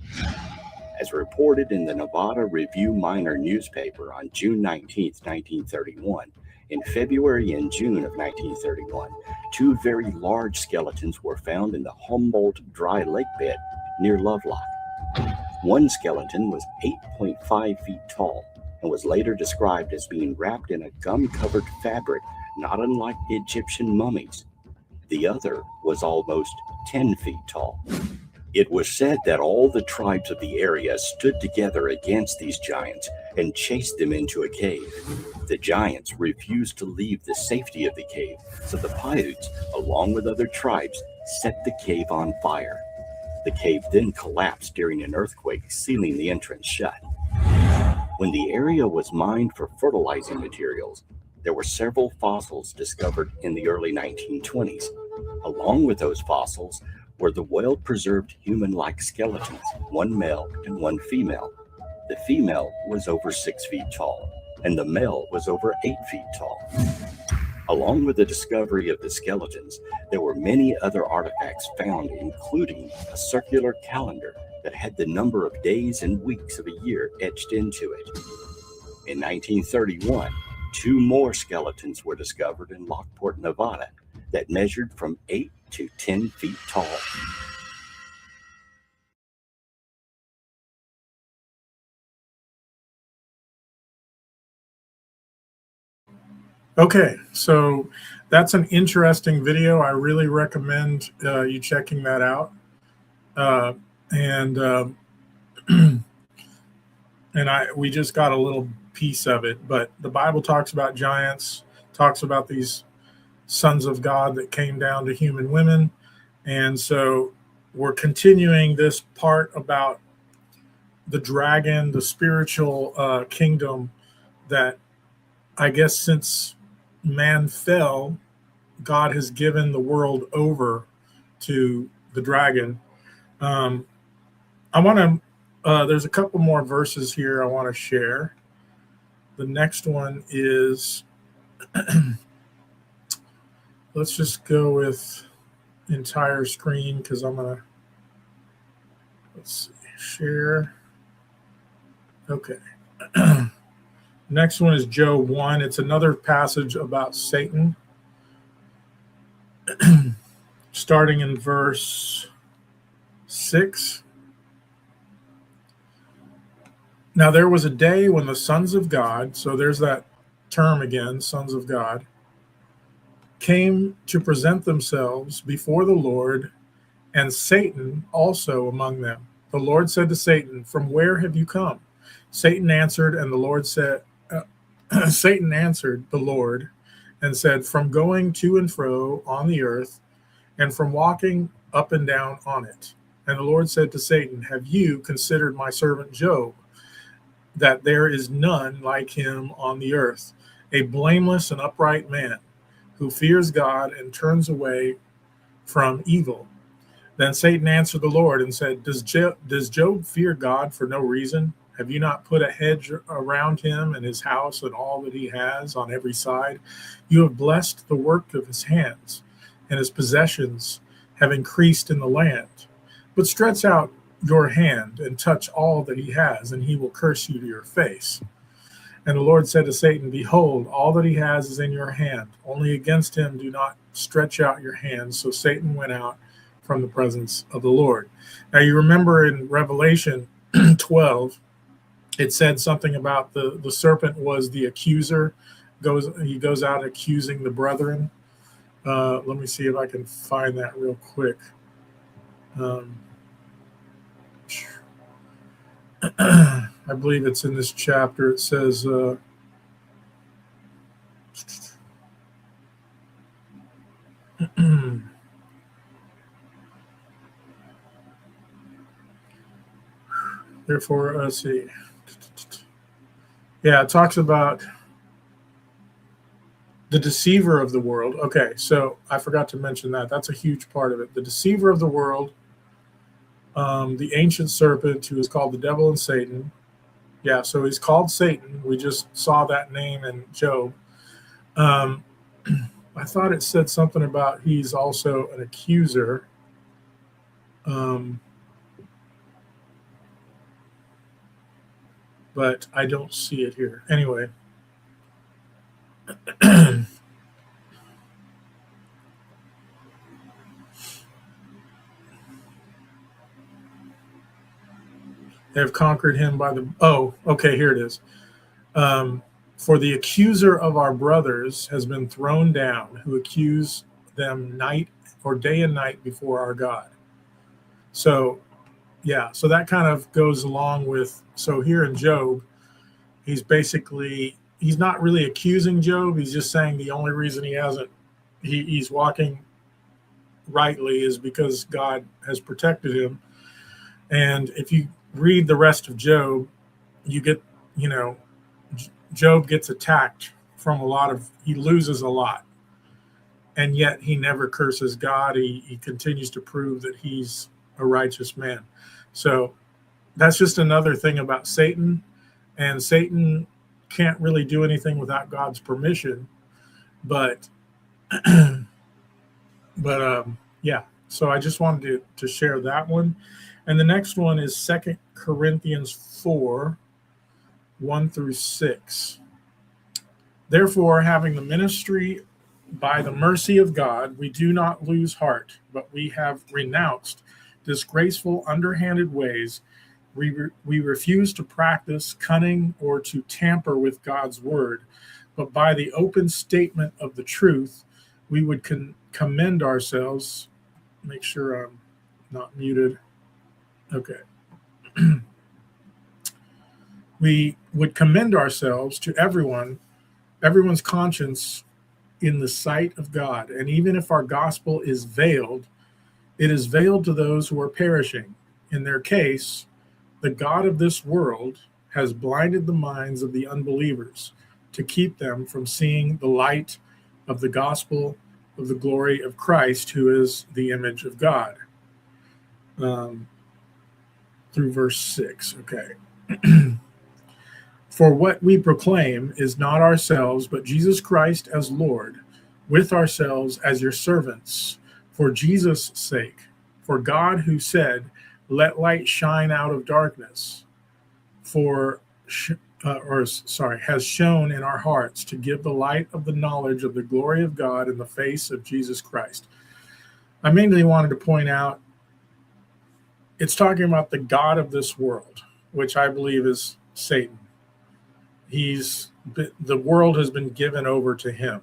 [SPEAKER 6] As reported in the Nevada Review-Minor newspaper on June 19, 1931, in February and June of 1931, 2 very large skeletons were found in the Humboldt dry lake bed near Lovelock. One skeleton was 8.5 feet tall and was later described as being wrapped in a gum-covered fabric not unlike the Egyptian mummies. The other was almost 10 feet tall. It was said that all the tribes of the area stood together against these giants and chased them into a cave. The giants refused to leave the safety of the cave, so the Paiutes, along with other tribes, set the cave on fire. The cave then collapsed during an earthquake, sealing the entrance shut. When the area was mined for fertilizing materials, there were several fossils discovered in the early 1920s. Along with those fossils were the well-preserved human-like skeletons, 1 male and 1 female. The female was over 6 feet tall, and the male was over 8 feet tall. Along with the discovery of the skeletons, there were many other artifacts found, including a circular calendar that had the number of days and weeks of a year etched into it. In 1931, 2 more skeletons were discovered in Lockport, Nevada, that measured from 8 to 10 feet tall.
[SPEAKER 3] Okay, so that's an interesting video. I really recommend you checking that out. We just got a little piece of it, but the Bible talks about giants, talks about these sons of God that came down to human women. And so we're continuing this part about the dragon, the spiritual kingdom that I guess since man fell, God has given the world over to the dragon. I want to, there's a couple more verses here I want to share. The next one is, let's just go with entire screen because I'm going to, let's see, share. Okay. Next one is Job 1. It's another passage about Satan. Starting in verse 6. Now there was a day when the sons of God, so there's that term again, sons of God, came to present themselves before the Lord, and Satan also among them. The Lord said to Satan, "From where have you come?" Satan answered, and the Lord said, Satan answered the Lord and said, "From going to and fro on the earth, and from walking up and down on it." And the Lord said to Satan, "Have you considered my servant Job, that there is none like him on the earth, a blameless and upright man, who fears God and turns away from evil?" Then Satan answered the Lord and said, Does Job fear God for no reason? Have you not put a hedge around him and his house and all that he has on every side? You have blessed the work of his hands, and his possessions have increased in the land. But stretch out your hand and touch all that he has, and he will curse you to your face. And the Lord said to Satan, "Behold, all that he has is in your hand. Only against him do not stretch out your hand." So Satan went out from the presence of the Lord. Now you remember in Revelation 12, it said something about the serpent was the accuser. He goes out accusing the brethren. Let me see if I can find that real quick. I believe it's in this chapter. It says, therefore, let's see. Yeah, it talks about the deceiver of the world. Okay, so I forgot to mention that. That's a huge part of it. The deceiver of the world, the ancient serpent who is called the devil and Satan. Yeah, so he's called Satan. We just saw that name in Job. I thought it said something about he's also an accuser. But I don't see it here. Anyway. They have conquered him by the... Oh, okay, here it is. For the accuser of our brothers has been thrown down, who accuse them night or day and night before our God. So, yeah, so that kind of goes along with... So here in Job, he's not really accusing Job. He's just saying the only reason he's walking rightly is because God has protected him. And if you read the rest of Job, you get, Job gets attacked from he loses a lot. And yet he never curses God. He continues to prove that he's a righteous man. So that's just another thing about Satan. And Satan can't really do anything without God's permission. But yeah, so I just wanted to share that one. And the next one is 2 Corinthians 4, 1 through 6. Therefore, having the ministry by the mercy of God, we do not lose heart, but we have renounced disgraceful, underhanded ways. We refuse to practice cunning or to tamper with God's word, but by the open statement of the truth, we would commend ourselves. Make sure I'm not muted. Okay. We would commend ourselves to everyone's conscience in the sight of God. And even if our gospel is veiled, it is veiled to those who are perishing. In their case, the God of this world has blinded the minds of the unbelievers to keep them from seeing the light of the gospel of the glory of Christ, who is the image of God. Through verse 6. Okay. For what we proclaim is not ourselves, but Jesus Christ as Lord, with ourselves as your servants, for Jesus' sake. For God, who said, "Let light shine out of darkness," has shown in our hearts to give the light of the knowledge of the glory of God in the face of Jesus Christ. I mainly wanted to point out it's talking about the God of this world, which I believe is Satan. The world has been given over to him.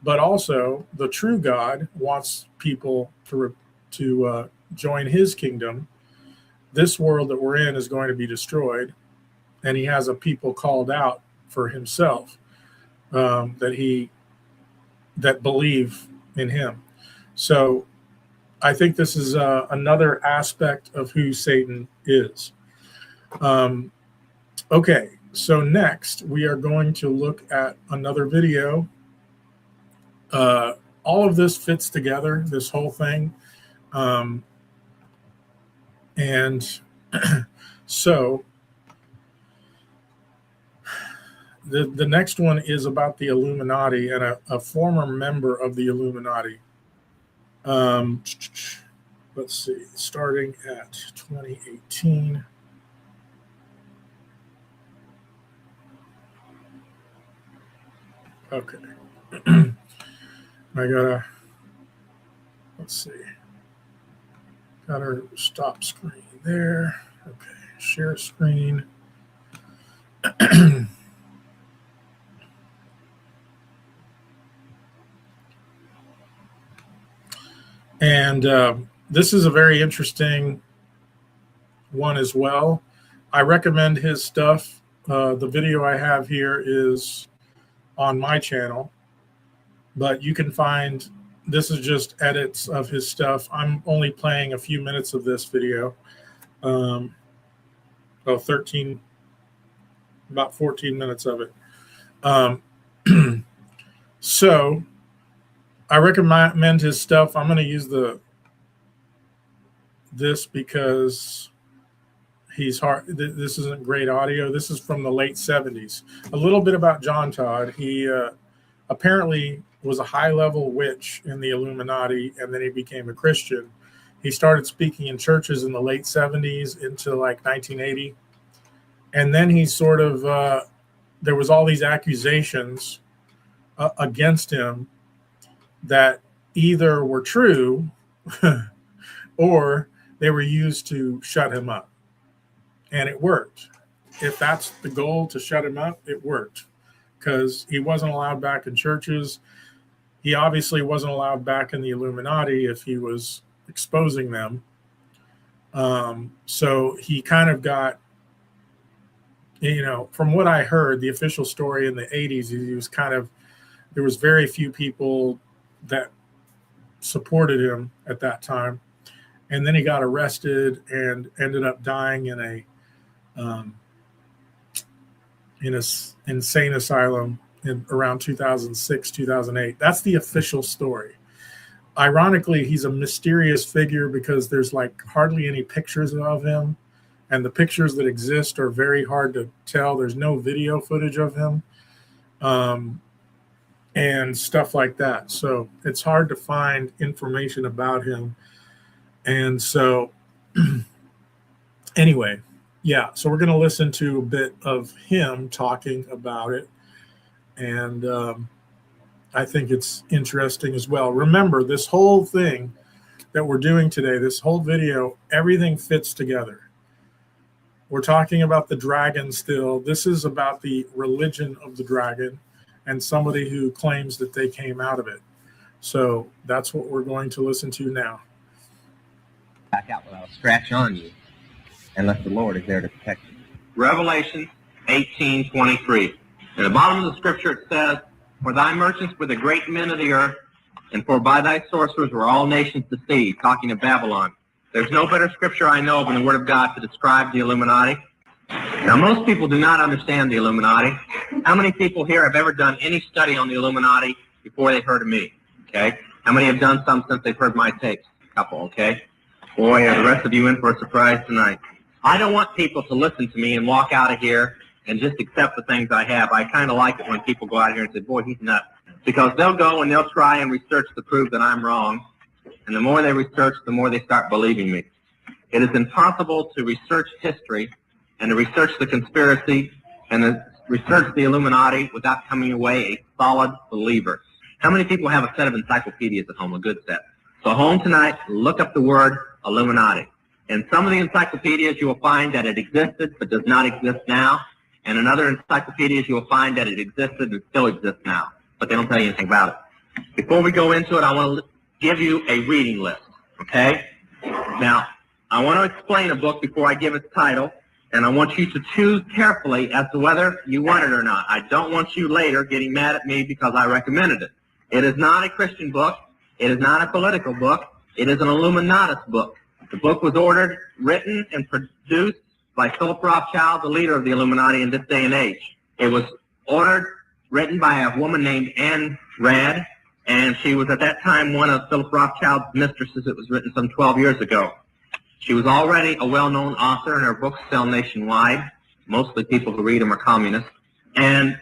[SPEAKER 3] But also, the true God wants people to join his kingdom. This world that we're in is going to be destroyed, and he has a people called out for himself that believe in him. So I think this is another aspect of who Satan is. Okay, so next we are going to look at another video. All of this fits together, this whole thing. And so the next one is about the Illuminati and a former member of the Illuminati. Let's see, starting at 2018. Okay. Let's see. Got our stop screen there. Okay, share screen. And this is a very interesting one as well. I recommend his stuff. The video I have here is on my channel, but you can find, this is just edits of his stuff. I'm only playing a few minutes of this video. 13 about 14 minutes of it. So I recommend his stuff. I'm going to use this because he's hard. This isn't great audio. This is from the late 70s. A little bit about John Todd. He apparently was a high-level witch in the Illuminati, and then he became a Christian. He started speaking in churches in the late 70s into like 1980. And then he sort of, there was all these accusations against him that either were true or they were used to shut him up. And it worked. If that's the goal, to shut him up, it worked, because he wasn't allowed back in churches. He obviously wasn't allowed back in the Illuminati if he was exposing them. So he kind of got, you know, from what I heard, the official story in the 80s, he was kind of, there was very few people that supported him at that time. And then he got arrested and ended up dying in a insane asylum in around 2006, 2008. That's the official story. Ironically, he's a mysterious figure because there's like hardly any pictures of him, and the pictures that exist are very hard to tell. There's no video footage of him, and stuff like that. So it's hard to find information about him. And so anyway, yeah, so we're going to listen to a bit of him talking about it. And I think it's interesting as well. Remember, this whole thing that we're doing today, this whole video, everything fits together. We're talking about the dragon still. This is about the religion of the dragon and somebody who claims that they came out of it. So that's what we're going to listen to now.
[SPEAKER 7] Back out without a scratch on you, unless the Lord is there to protect you.
[SPEAKER 8] Revelation 18:23. At the bottom of the scripture it says, "For thy merchants were the great men of the earth, and for by thy sorcerers were all nations deceived," talking of Babylon. There's no better scripture I know of in the Word of God to describe the Illuminati. Now, most people do not understand the Illuminati. How many people here have ever done any study on the Illuminati before they've heard of me? Okay. How many have done some since they've heard my tapes? A couple, okay. Boy, are the rest of you in for a surprise tonight. I don't want people to listen to me and walk out of here and just accept the things I have. I kind of like it when people go out here and say, boy, he's nuts. Because they'll go and they'll try and research to prove that I'm wrong. And the more they research, the more they start believing me. It is impossible to research history and to research the conspiracy and to research the Illuminati without coming away a solid believer. How many people have a set of encyclopedias at home, a good set? So home tonight, look up the word Illuminati. In some of the encyclopedias, you will find that it existed but does not exist now. And in other encyclopedias, you will find that it existed and still exists now. But they don't tell you anything about it. Before we go into it, I want to give you a reading list, okay? Now, I want to explain a book before I give its title, and I want you to choose carefully as to whether you want it or not. I don't want you later getting mad at me because I recommended it. It is not a Christian book. It is not a political book. It is an Illuminatus book. The book was ordered, written, and produced by Philip Rothschild, the leader of the Illuminati in this day and age. It was ordered, written by a woman named Anne Rand, and she was at that time one of Philip Rothschild's mistresses. It was written some 12 years ago. She was already a well-known author, and her books sell nationwide. Mostly people who read them are communists. And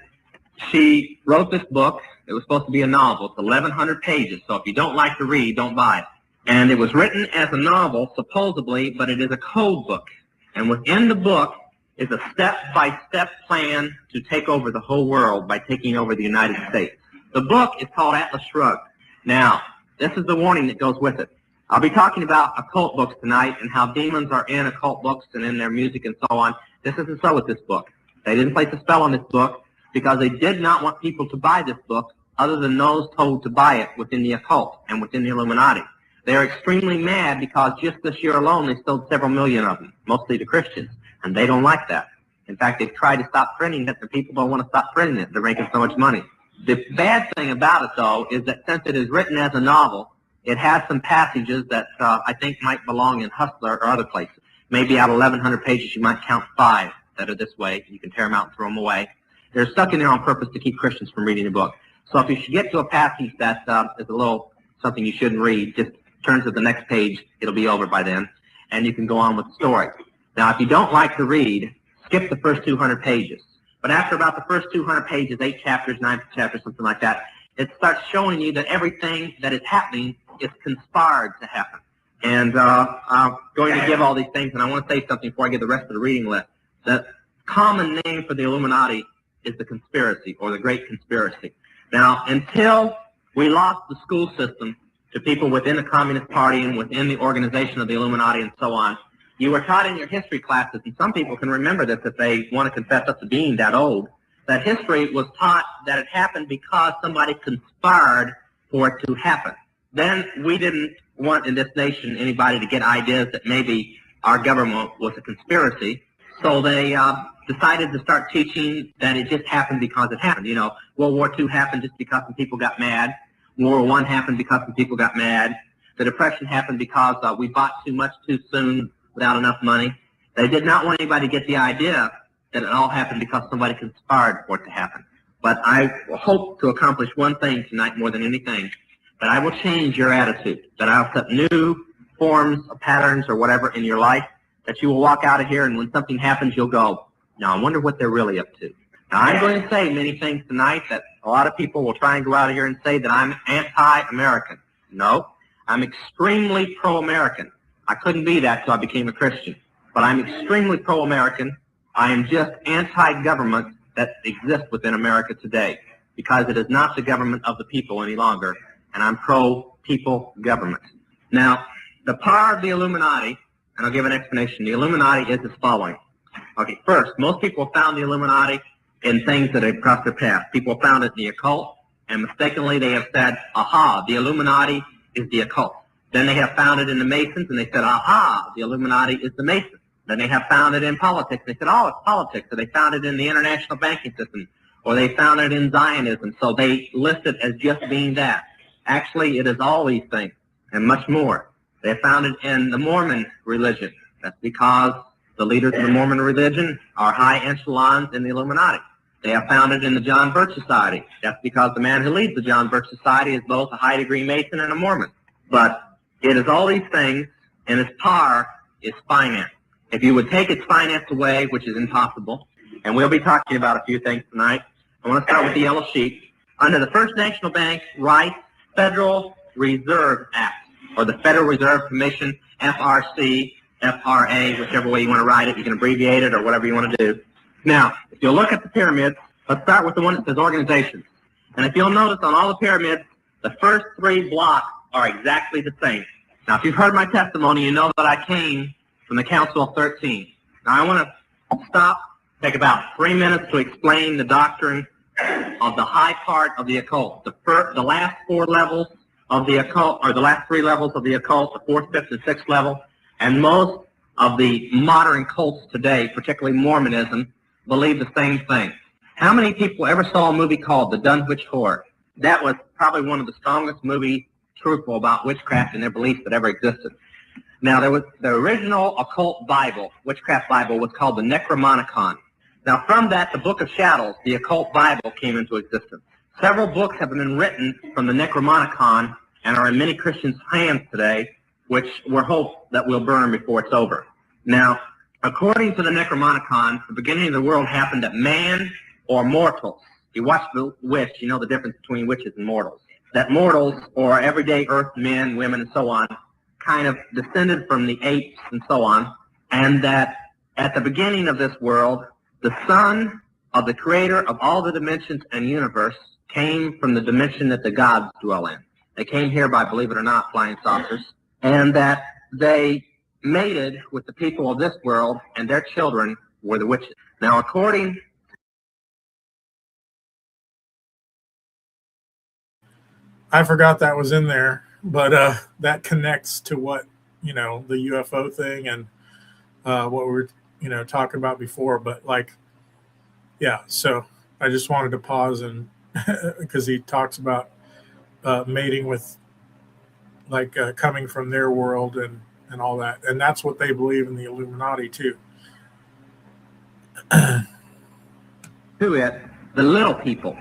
[SPEAKER 8] she wrote this book. It was supposed to be a novel. It's 1,100 pages, so if you don't like to read, don't buy it. And it was written as a novel, supposedly, but it is a code book. And within the book is a step-by-step plan to take over the whole world by taking over the United States. The book is called Atlas Shrugged. Now, this is the warning that goes with it. I'll be talking about occult books tonight and how demons are in occult books and in their music and so on. This isn't so with this book. They didn't place a spell on this book because they did not want people to buy this book other than those told to buy it within the occult and within the Illuminati. They're extremely mad because just this year alone they sold several million of them, mostly to Christians, and they don't like that. In fact, they've tried to stop printing it, but people don't want to stop printing it. They're making so much money. The bad thing about it, though, is that since it is written as a novel, it has some passages that I think might belong in Hustler or other places. Maybe out of 1,100 pages, you might count 5 that are this way. You can tear them out and throw them away. They're stuck in there on purpose to keep Christians from reading the book. So if you should get to a passage that is a little something you shouldn't read, just turn to the next page. It'll be over by then, and you can go on with the story. Now, if you don't like to read, skip the first 200 pages. But after about the first 200 pages, 8 chapters, 9 chapters, something like that, it starts showing you that everything that is happening is conspired to happen. And I'm going to give all these things, and I want to say something before I give the rest of the reading list. The common name for the Illuminati is the conspiracy, or the Great Conspiracy. Now, until we lost the school system to people within the Communist Party and within the organization of the Illuminati and so on, you were taught in your history classes, and some people can remember this if they want to confess up to being that old, that history was taught that it happened because somebody conspired for it to happen. Then we didn't want in this nation anybody to get ideas that maybe our government was a conspiracy, so they decided to start teaching that it just happened because it happened. You know, World War II happened just because some people got mad. World War I happened because some people got mad. The Depression happened because we bought too much too soon without enough money. They did not want anybody to get the idea that it all happened because somebody conspired for it to happen. But I hope to accomplish one thing tonight more than anything, that I will change your attitude, that I'll set new forms, or patterns, or whatever in your life, that you will walk out of here and when something happens, you'll go, now I wonder what they're really up to. Now I'm going to say many things tonight that a lot of people will try and go out of here and say that I'm anti-American. No, I'm extremely pro-American. I couldn't be that till I became a Christian. But I'm extremely pro-American. I am just anti-government that exists within America today, because it is not the government of the people any longer, and I'm pro-people government. Now, the power of the Illuminati, and I'll give an explanation. The Illuminati is as following. Okay, first, most people found the Illuminati in things that have crossed their path. People found it in the occult, and mistakenly they have said, aha, the Illuminati is the occult. Then they have found it in the Masons, and they said, aha, the Illuminati is the Masons. Then they have found it in politics. They said, oh, it's politics. So they found it in the international banking system, or they found it in Zionism. So they list it as just being that. Actually, it is all these things and much more. They found it in the Mormon religion. That's because the leaders of the Mormon religion are high echelons in the Illuminati. They have found it in the John Birch Society. That's because the man who leads the John Birch Society is both a high-degree Mason and a Mormon. But it is all these things, and its power is finance. If you would take its finance away, which is impossible, and we'll be talking about a few things tonight, I want to start with the yellow sheet. Under the First National Bank Rights Federal Reserve Act, or the Federal Reserve Commission, FRC, FRA, whichever way you want to write it, you can abbreviate it or whatever you want to do. Now, if you'll look at the pyramids, let's start with the one that says organizations. And if you'll notice on all the pyramids, the first 3 blocks are exactly the same. Now, if you've heard my testimony, you know that I came from the Council of 13. Now, I want to stop, take about 3 minutes to explain the doctrine of the high part of the occult. The last 4 levels of the occult, or the last 3 levels of the occult, the 4th, 5th, and 6th level, and most of the modern cults today, particularly Mormonism, believe the same thing. How many people ever saw a movie called The Dunwich Horror? That was probably one of the strongest movies truthful about witchcraft and their beliefs that ever existed. Now, there was the original occult Bible, witchcraft Bible, was called the Necromonicon. Now, from that, the Book of Shadows, the occult Bible, came into existence. Several books have been written from the Necromonicon and are in many Christians' hands today, which we're hope that will burn before it's over. Now, according to the Necromonicon, the beginning of the world happened at man or mortals. You watch The Witch, you know the difference between witches and mortals. That mortals, or everyday earth men, women, and so on, kind of descended from the apes and so on, and that at the beginning of this world, the son of the creator of all the dimensions and universe came from the dimension that the gods dwell in. They came here by, believe it or not, flying saucers, and that they mated with the people of this world, and their children were the witches. Now, according...
[SPEAKER 3] I forgot that was in there, but that connects to what, the UFO thing and what we were, talking about before. But so I just wanted to pause and because he talks about mating with coming from their world and all that. And that's what they believe in the Illuminati too.
[SPEAKER 8] To it, the little people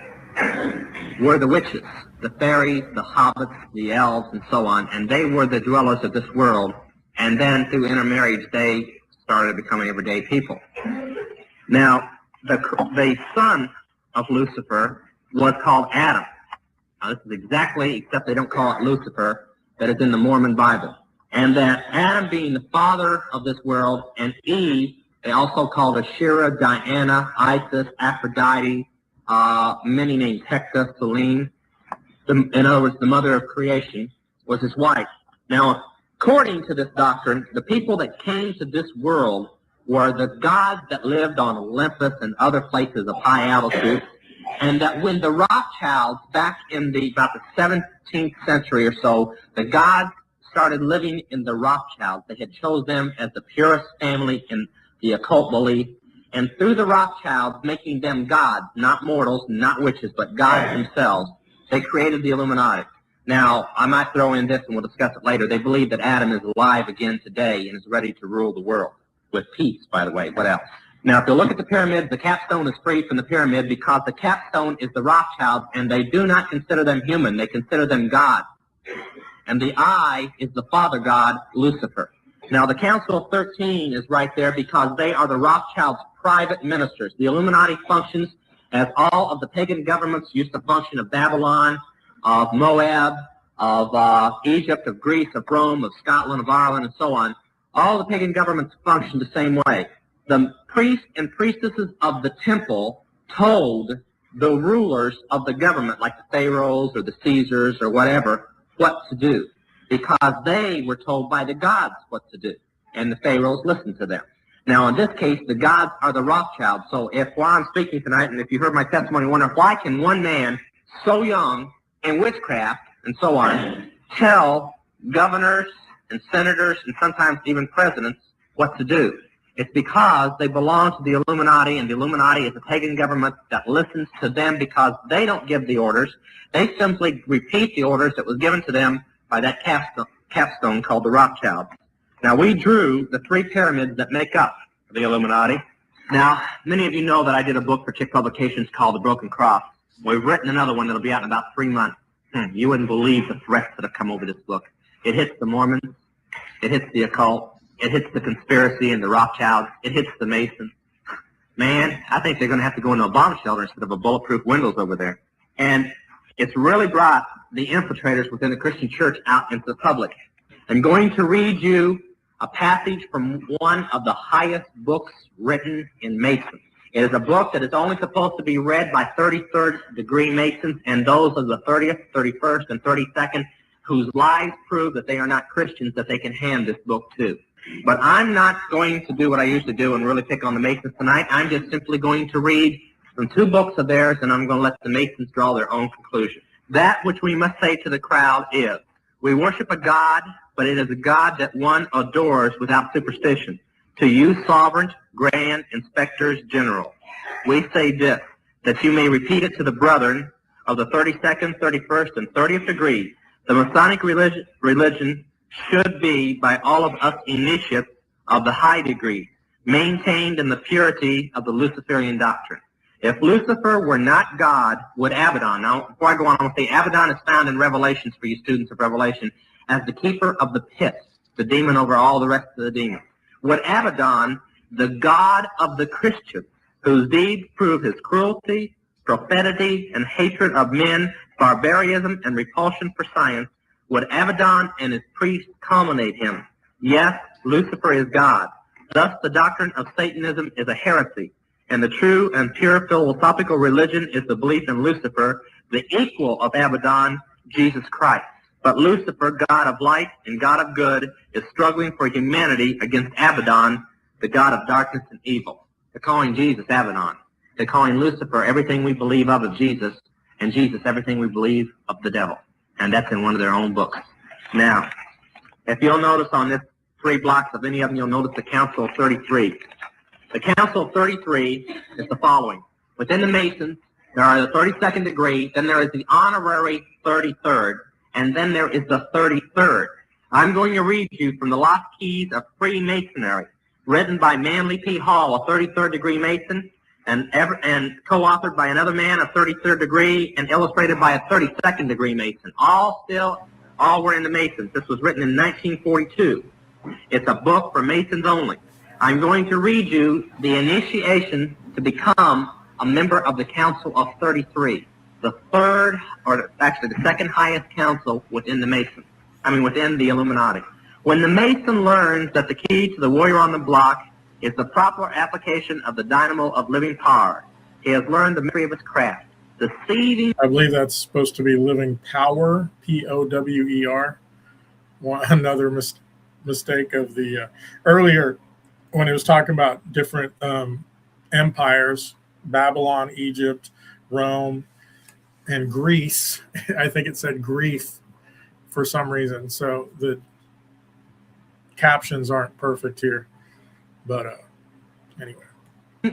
[SPEAKER 8] were the witches, the fairies, the hobbits, the elves, and so on, and they were the dwellers of this world. And then through intermarriage, they started becoming everyday people. Now, the son of Lucifer was called Adam. Now, this is exactly, except they don't call it Lucifer, that is in the Mormon Bible. And that Adam being the father of this world, and Eve, they also called Asherah, Diana, Isis, Aphrodite, many names, Hector, Selene. In other words, the mother of creation was his wife. Now, according to this doctrine, the people that came to this world were the gods that lived on Olympus and other places of high altitude, and that when the Rothschilds, back in about the 17th century or so, the gods started living in the Rothschilds. They had chose them as the purest family in the occult belief, and through the Rothschilds, making them gods, not mortals, not witches, but gods themselves, they created the Illuminati. Now, I might throw in this, and we'll discuss it later. They believe that Adam is alive again today and is ready to rule the world. With peace, by the way. What else? Now, if you look at the pyramid, the capstone is free from the pyramid because the capstone is the Rothschilds, and they do not consider them human. They consider them God. And the eye is the father god, Lucifer. Now, the Council of 13 is right there because they are the Rothschilds' private ministers. The Illuminati functions as all of the pagan governments used to function, of Babylon, of Moab, of Egypt, of Greece, of Rome, of Scotland, of Ireland, and so on. All the pagan governments function the same way. The priests and priestesses of the temple told the rulers of the government, like the pharaohs or the Caesars or whatever, what to do, because they were told by the gods what to do, and the pharaohs listened to them. Now, in this case, the gods are the Rothschilds. So while I'm speaking tonight, and if you heard my testimony, wonder why can one man so young in witchcraft and so on tell governors and senators and sometimes even presidents what to do? It's because they belong to the Illuminati, and the Illuminati is a pagan government that listens to them because they don't give the orders. They simply repeat the orders that was given to them by that capstone called the Rothschilds. Now, we drew the three pyramids that make up the Illuminati. Now, many of you know that I did a book for Chick Publications called The Broken Cross. We've written another one that'll be out in about 3 months. You wouldn't believe the threats that have come over this book. It hits the Mormons. It hits the occult. It hits the conspiracy and the Rothschilds. It hits the Masons. Man, I think they're going to have to go into a bomb shelter instead of a bulletproof windows over there. And it's really brought the infiltrators within the Christian church out into the public. I'm going to read you a passage from one of the highest books written in Mason. It is a book that is only supposed to be read by 33rd degree Masons and those of the 30th, 31st, and 32nd whose lives prove that they are not Christians that they can hand this book to. But I'm not going to do what I usually do and really pick on the Masons tonight. I'm just simply going to read from 2 books of theirs, and I'm going to let the Masons draw their own conclusion. That which we must say to the crowd is, we worship a God, but it is a God that one adores without superstition. To you, sovereign, grand, inspectors general, we say this, that you may repeat it to the brethren of the 32nd, 31st, and 30th degrees. The Masonic religion should be by all of us initiates of the high degree, maintained in the purity of the Luciferian doctrine. If Lucifer were not God, would Abaddon, now before I go on, I want to say Abaddon is found in Revelations for you students of Revelation as the keeper of the pit, the demon over all the rest of the demons. Would Abaddon, the God of the Christians, whose deeds prove his cruelty, profanity, and hatred of men, barbarism, and repulsion for science, would Abaddon and his priests culminate him? Yes, Lucifer is God. Thus, the doctrine of Satanism is a heresy, and the true and pure philosophical religion is the belief in Lucifer, the equal of Abaddon, Jesus Christ. But Lucifer, God of light and God of good, is struggling for humanity against Abaddon, the God of darkness and evil. They're calling Jesus Abaddon. They're calling Lucifer everything we believe of Jesus, and Jesus everything we believe of the devil. And that's in one of their own books. Now, if you'll notice on this 3 blocks of any of them, you'll notice the Council of 33. The Council of 33 is the following. Within the Masons, there are the 32nd degree, then there is the honorary 33rd, and then there is the 33rd. I'm going to read you from the Lost Keys of Freemasonry. written by Manly P. Hall, a 33rd degree Mason, and co-authored by another man, a 33rd degree, and illustrated by a 32nd degree Mason. All were in the Masons. This was written in 1942. It's a book for Masons only. I'm going to read you the initiation to become a member of the Council of 33, the third, or actually the second highest council within the Masons. Within the Illuminati. When the Mason learns that the key to the warrior on the block is the proper application of the dynamo of living power, he has learned the mystery of his craft. Deceiving.
[SPEAKER 3] I believe that's supposed to be living power, Power. Another mistake of the earlier when it was talking about different empires, Babylon, Egypt, Rome, and Greece. I think it said grief for some reason. So the captions aren't perfect here. But anyway.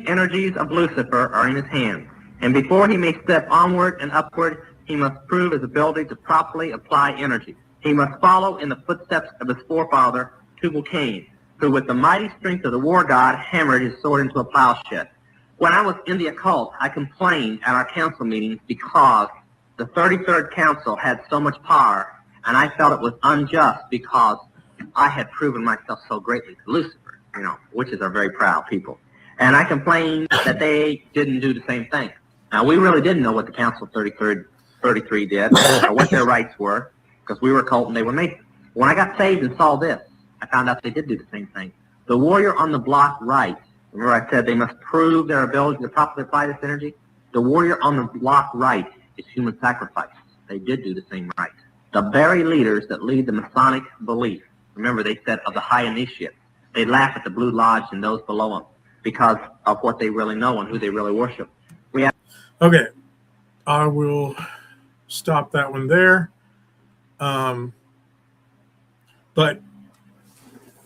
[SPEAKER 8] Energies of Lucifer are in his hands. And before he may step onward and upward, he must prove his ability to properly apply energy. He must follow in the footsteps of his forefather, Tubal-Cain, who with the mighty strength of the war god hammered his sword into a plowshed. When I was in the occult, I complained at our council meetings because the 33rd council had so much power, and I felt it was unjust because I had proven myself so greatly to Lucifer, witches are very proud people. And I complained that they didn't do the same thing. Now, we really didn't know what the Council of 33 did or what their rights were because we were occult and they were Masons. When I got saved and saw this, I found out they did do the same thing. The warrior on the block right, remember I said they must prove their ability to properly apply this energy? The warrior on the block right is human sacrifice. They did do the same right. The very leaders that lead the Masonic belief, remember they said of the high initiates, they laugh at the Blue Lodge and those below them because of what they really know and who they really worship.
[SPEAKER 3] Okay, I will stop that one there. But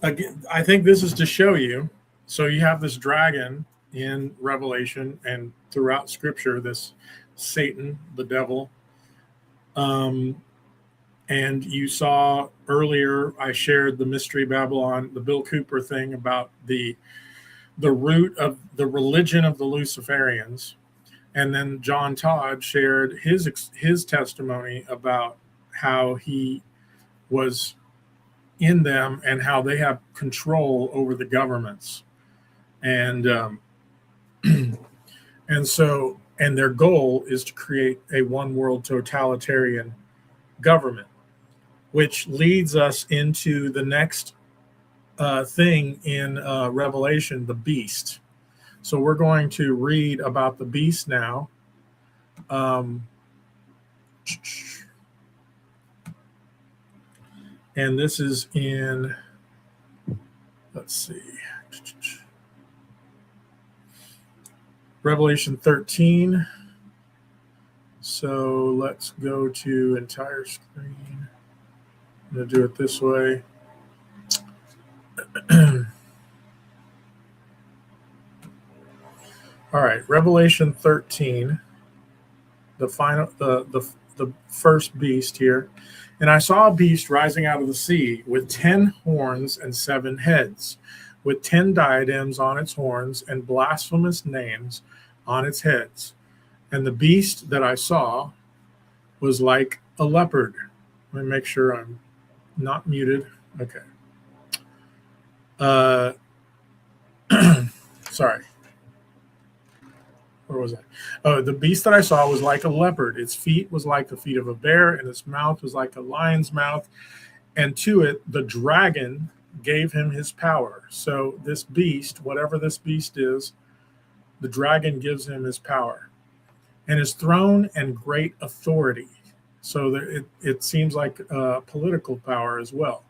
[SPEAKER 3] again, I think this is to show you. So you have this dragon in Revelation and throughout Scripture, this Satan, the devil. And you saw earlier, I shared the Mystery Babylon, the Bill Cooper thing about the root of the religion of the Luciferians. And then John Todd shared his testimony about how he was in them and how they have control over the governments. And and their goal is to create a one world totalitarian government, which leads us into the next thing in Revelation, the beast. So we're going to read about the beast now. And this is in, let's see, Revelation 13. So let's go to entire screen. I'm going to do it this way. All right, Revelation 13, the final, the first beast here. And I saw a beast rising out of the sea with 10 horns and 7 heads, with 10 diadems on its horns and blasphemous names on its heads. And the beast that I saw was like a leopard. Let me make sure I'm not muted. Okay. Sorry. Where was I? Oh, the beast that I saw was like a leopard. Its feet was like the feet of a bear, and its mouth was like a lion's mouth. And to it, the dragon gave him his power. So this beast, whatever this beast is, the dragon gives him his power and his throne and great authority. So it seems like political power as well.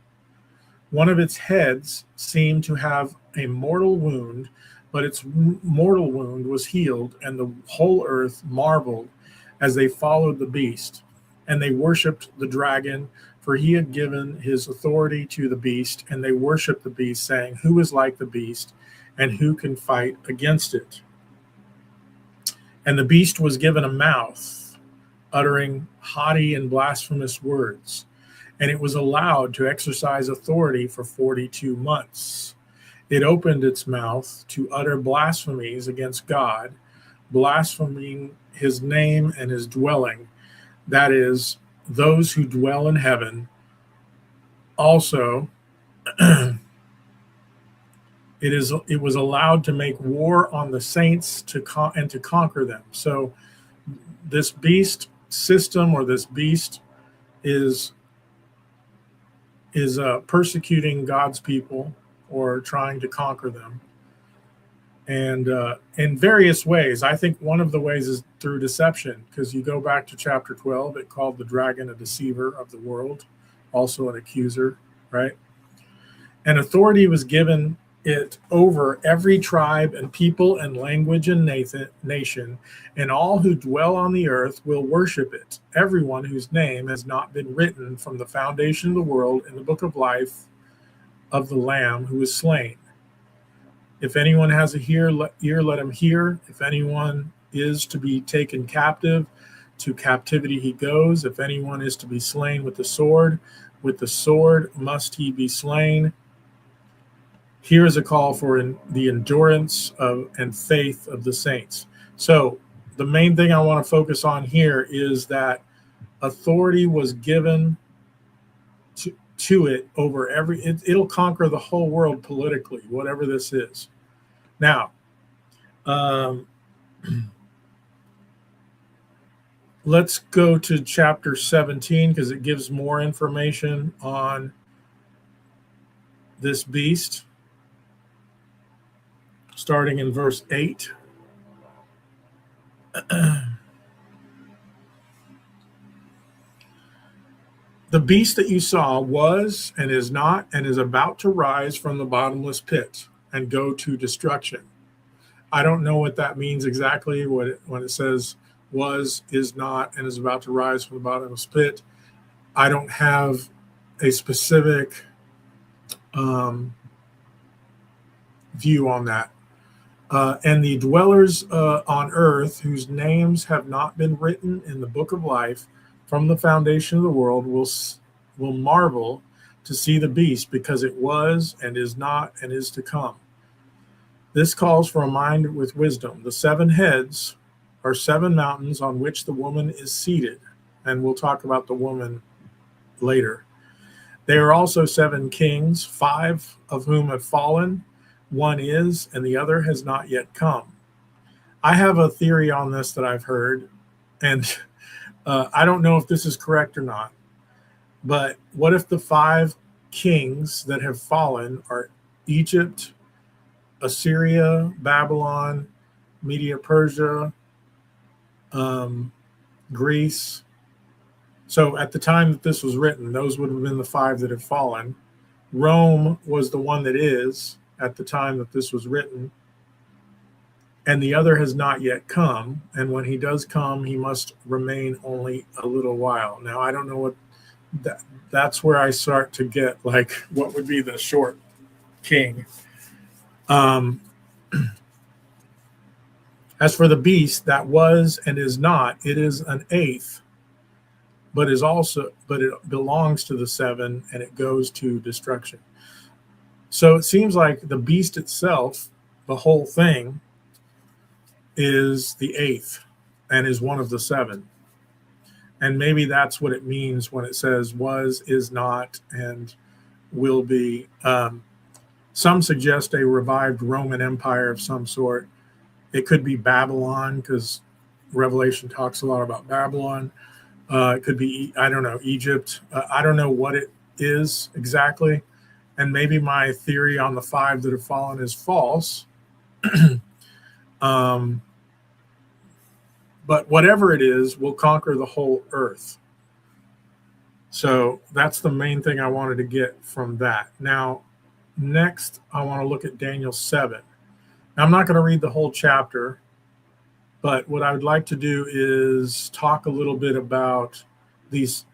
[SPEAKER 3] One of its heads seemed to have a mortal wound, but its mortal wound was healed, and the whole earth marveled as they followed the beast. And they worshipped the dragon, for he had given his authority to the beast, and they worshipped the beast, saying, "Who is like the beast, and who can fight against it?" And the beast was given a mouth, uttering haughty and blasphemous words, and it was allowed to exercise authority for 42 months. It opened its mouth to utter blasphemies against God, blaspheming his name and his dwelling, that is, those who dwell in heaven. Also, it was allowed to make war on the saints to conquer them. So this beast system, or this beast, is persecuting God's people or trying to conquer them, and in various ways. I think one of the ways is through deception, because you go back to chapter 12, it called the dragon a deceiver of the world, also an accuser, right? And authority was given it over every tribe and people and language and nation, and all who dwell on the earth will worship it, everyone whose name has not been written from the foundation of the world in the book of life of the Lamb who was slain. If anyone has a ear, let him hear. If anyone is to be taken captive, to captivity he goes. If anyone is to be slain with the sword must he be slain. Here is a call for the endurance of and faith of the saints. So the main thing I want to focus on here is that authority was given to it over it'll conquer the whole world politically, whatever this is. Now, let's go to chapter 17, because it gives more information on this beast, starting in verse 8. The beast that you saw was and is not and is about to rise from the bottomless pit and go to destruction. I don't know what that means exactly, when it says was, is not, and is about to rise from the bottomless pit. I don't have a specific view on that. And the dwellers on earth, whose names have not been written in the book of life from the foundation of the world, will marvel to see the beast, because it was and is not and is to come. This calls for a mind with wisdom. The 7 heads are 7 mountains on which the woman is seated, and we'll talk about the woman later. They are also 7 kings, 5 of whom have fallen. One is, and the other has not yet come. I have a theory on this that I've heard, and I don't know if this is correct or not, but what if the 5 kings that have fallen are Egypt, Assyria, Babylon, Media Persia, Greece? So at the time that this was written, those would have been the 5 that have fallen. Rome was the one that is at the time that this was written, and the other has not yet come. And when he does come, he must remain only a little while. Now, I don't know what that's where I start to get like what would be the short king. As for the beast that was and is not, it is an 8th, but it belongs to the 7, and it goes to destruction. So it seems like the beast itself, the whole thing, is the 8th and is one of the 7. And maybe that's what it means when it says was, is not, and will be. Some suggest a revived Roman Empire of some sort. It could be Babylon, because Revelation talks a lot about Babylon. It could be, I don't know, Egypt. I don't know what it is exactly. And maybe my theory on the 5 that have fallen is false. But whatever it is, will conquer the whole earth. So that's the main thing I wanted to get from that. Now, next, I want to look at Daniel 7. Now, I'm not going to read the whole chapter, but what I would like to do is talk a little bit about these.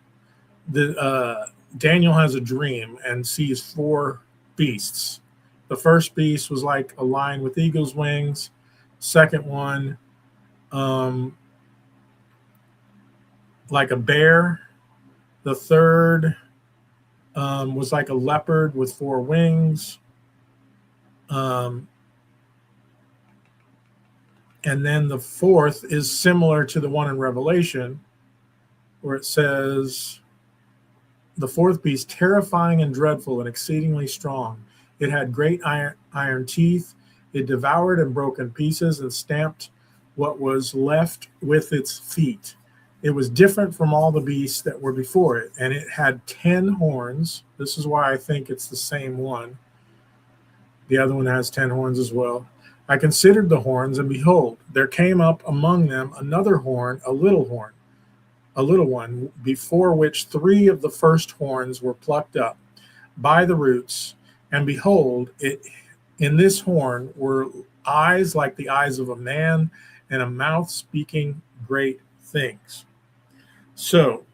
[SPEAKER 3] Daniel has a dream and sees 4 beasts. The first beast was like a lion with eagle's wings. Second one, like a bear. The third was like a leopard with 4 wings. And then the fourth is similar to the one in Revelation, where it says, the fourth beast, terrifying and dreadful and exceedingly strong. It had great iron teeth. It devoured and broke in pieces and stamped what was left with its feet. It was different from all the beasts that were before it, and it had 10 horns. This is why I think it's the same one. The other one has 10 horns as well. I considered the horns, and behold, there came up among them another horn, a little one, before which 3 of the first horns were plucked up by the roots. And behold, in this horn were eyes like the eyes of a man, and a mouth speaking great things. So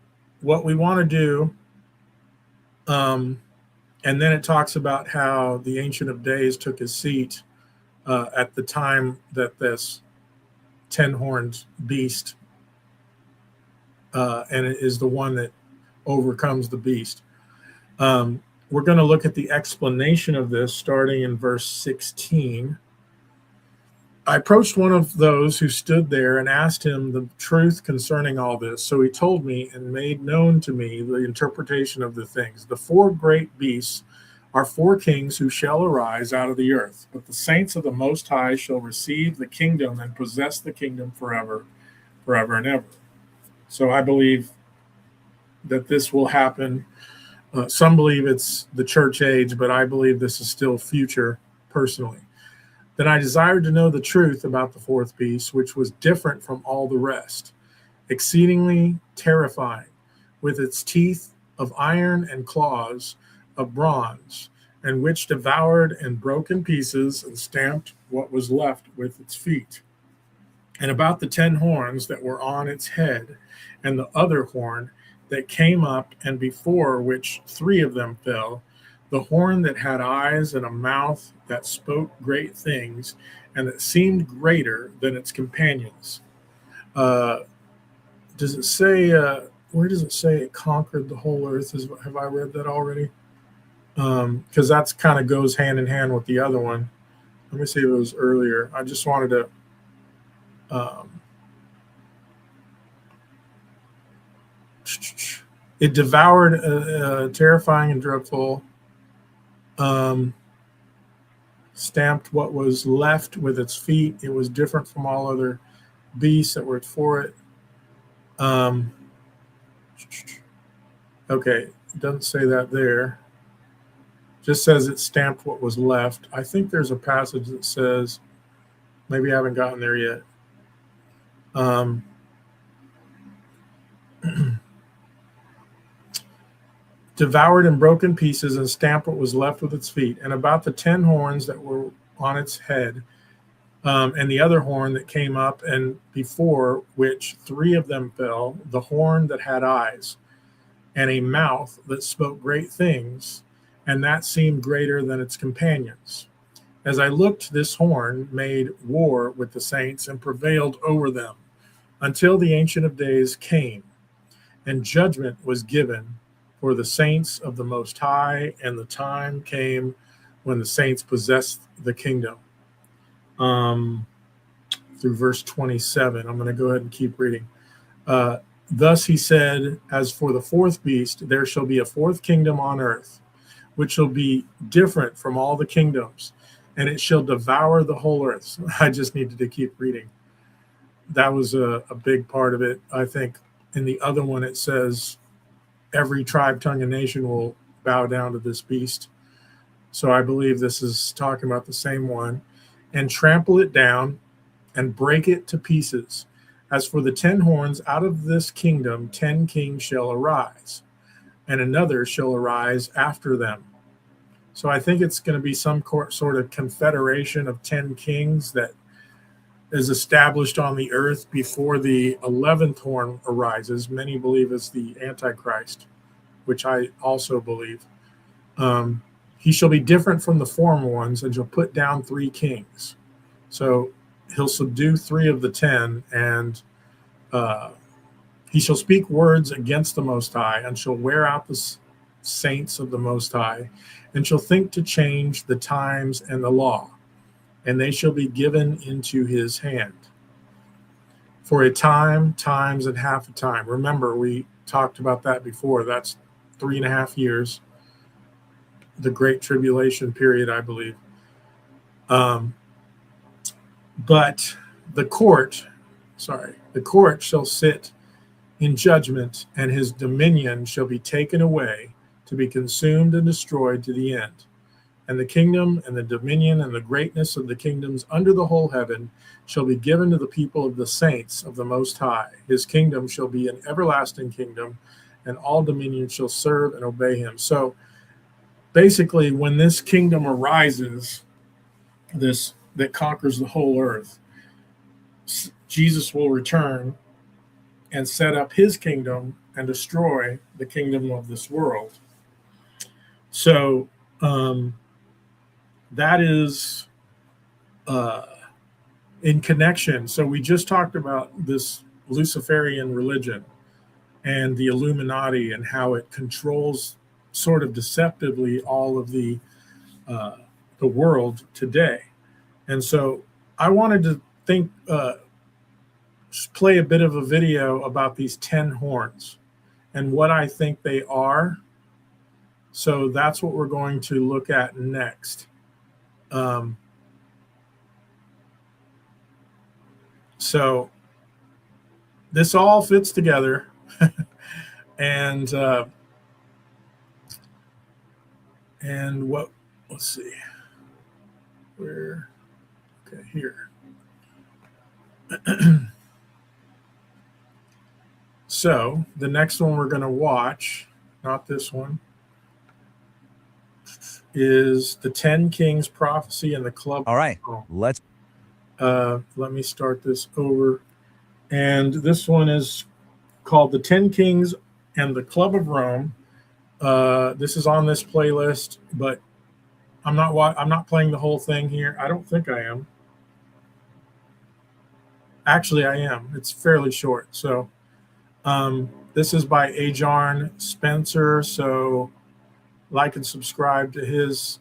[SPEAKER 3] what we want to do, and then it talks about how the Ancient of Days took his seat at the time that this 10-horned beast, and it is the one that overcomes the beast. We're going to look at the explanation of this starting in verse 16. I approached one of those who stood there and asked him the truth concerning all this. So he told me and made known to me the interpretation of the things. The 4 great beasts are 4 kings who shall arise out of the earth, but the saints of the Most High shall receive the kingdom and possess the kingdom forever and ever. So I believe that this will happen. Some believe it's the church age, but I believe this is still future personally. Then I desired to know the truth about the 4th beast, which was different from all the rest, exceedingly terrifying, with its teeth of iron and claws of bronze, and which devoured and broke in pieces and stamped what was left with its feet. And about the 10 horns that were on its head, and the other horn that came up, and before which 3 of them fell, the horn that had eyes and a mouth that spoke great things, and that seemed greater than its companions. Does it say, where does it say it conquered the whole earth? Have I read that already? Because that's kind of goes hand in hand with the other one. Let me see if it was earlier. I just wanted to it devoured, terrifying and dreadful, stamped what was left with its feet. It was different from all other beasts that were for it. Okay, it doesn't say that there. Just says it stamped what was left. I think there's a passage that says, maybe I haven't gotten there yet. Devoured and broken pieces and stamped what was left with its feet, and about the 10 horns that were on its head, and the other horn that came up, and before which 3 of them fell, the horn that had eyes, and a mouth that spoke great things, and that seemed greater than its companions. As I looked, this horn made war with the saints and prevailed over them, until the Ancient of Days came, and judgment was given for the saints of the Most High, and the time came when the saints possessed the kingdom. Through verse 27. I'm going to go ahead and keep reading. Thus he said, as for the 4th beast, there shall be a 4th kingdom on earth, which shall be different from all the kingdoms, and it shall devour the whole earth. So I just needed to keep reading. That was a big part of it. I think in the other one it says, every tribe, tongue, and nation will bow down to this beast. So I believe this is talking about the same one. And trample it down and break it to pieces. As for the 10 horns, out of this kingdom 10 kings shall arise, and another shall arise after them. So I think it's going to be some sort of confederation of 10 kings that is established on the earth before the 11th horn arises. Many believe is the Antichrist, which I also believe. He shall be different from the former ones, and shall put down 3 kings. So he'll subdue 3 of the 10, and he shall speak words against the Most High, and shall wear out the saints of the Most High, and shall think to change the times and the law, and they shall be given into his hand. For a time, times, and half a time. Remember, we talked about that before. That's 3.5 years, the Great Tribulation period, I believe. But the court shall sit in judgment, and his dominion shall be taken away, to be consumed and destroyed to the end. And the kingdom and the dominion and the greatness of the kingdoms under the whole heaven shall be given to the people of the saints of the Most High. His kingdom shall be an everlasting kingdom, and all dominion shall serve and obey him. So basically, when this kingdom arises, this that conquers the whole earth, Jesus will return and set up his kingdom and destroy the kingdom of this world. So that is in connection. So we just talked about this Luciferian religion and the Illuminati and how it controls sort of deceptively all of the world today. And so I wanted to play a bit of a video about these 10 horns and what I think they are. So that's what we're going to look at next. So this all fits together. and what, let's see, where, okay, here. So the next one we're going to watch, not this one, is the 10 Kings prophecy and the club.
[SPEAKER 9] All right, let
[SPEAKER 3] me start this over. And this one is called the 10 Kings and the Club of Rome. This is on this playlist, but I'm not playing the whole thing here. I don't think I am. Actually, I am. It's fairly short. So this is by Ajarn Spencer. So like and subscribe to his.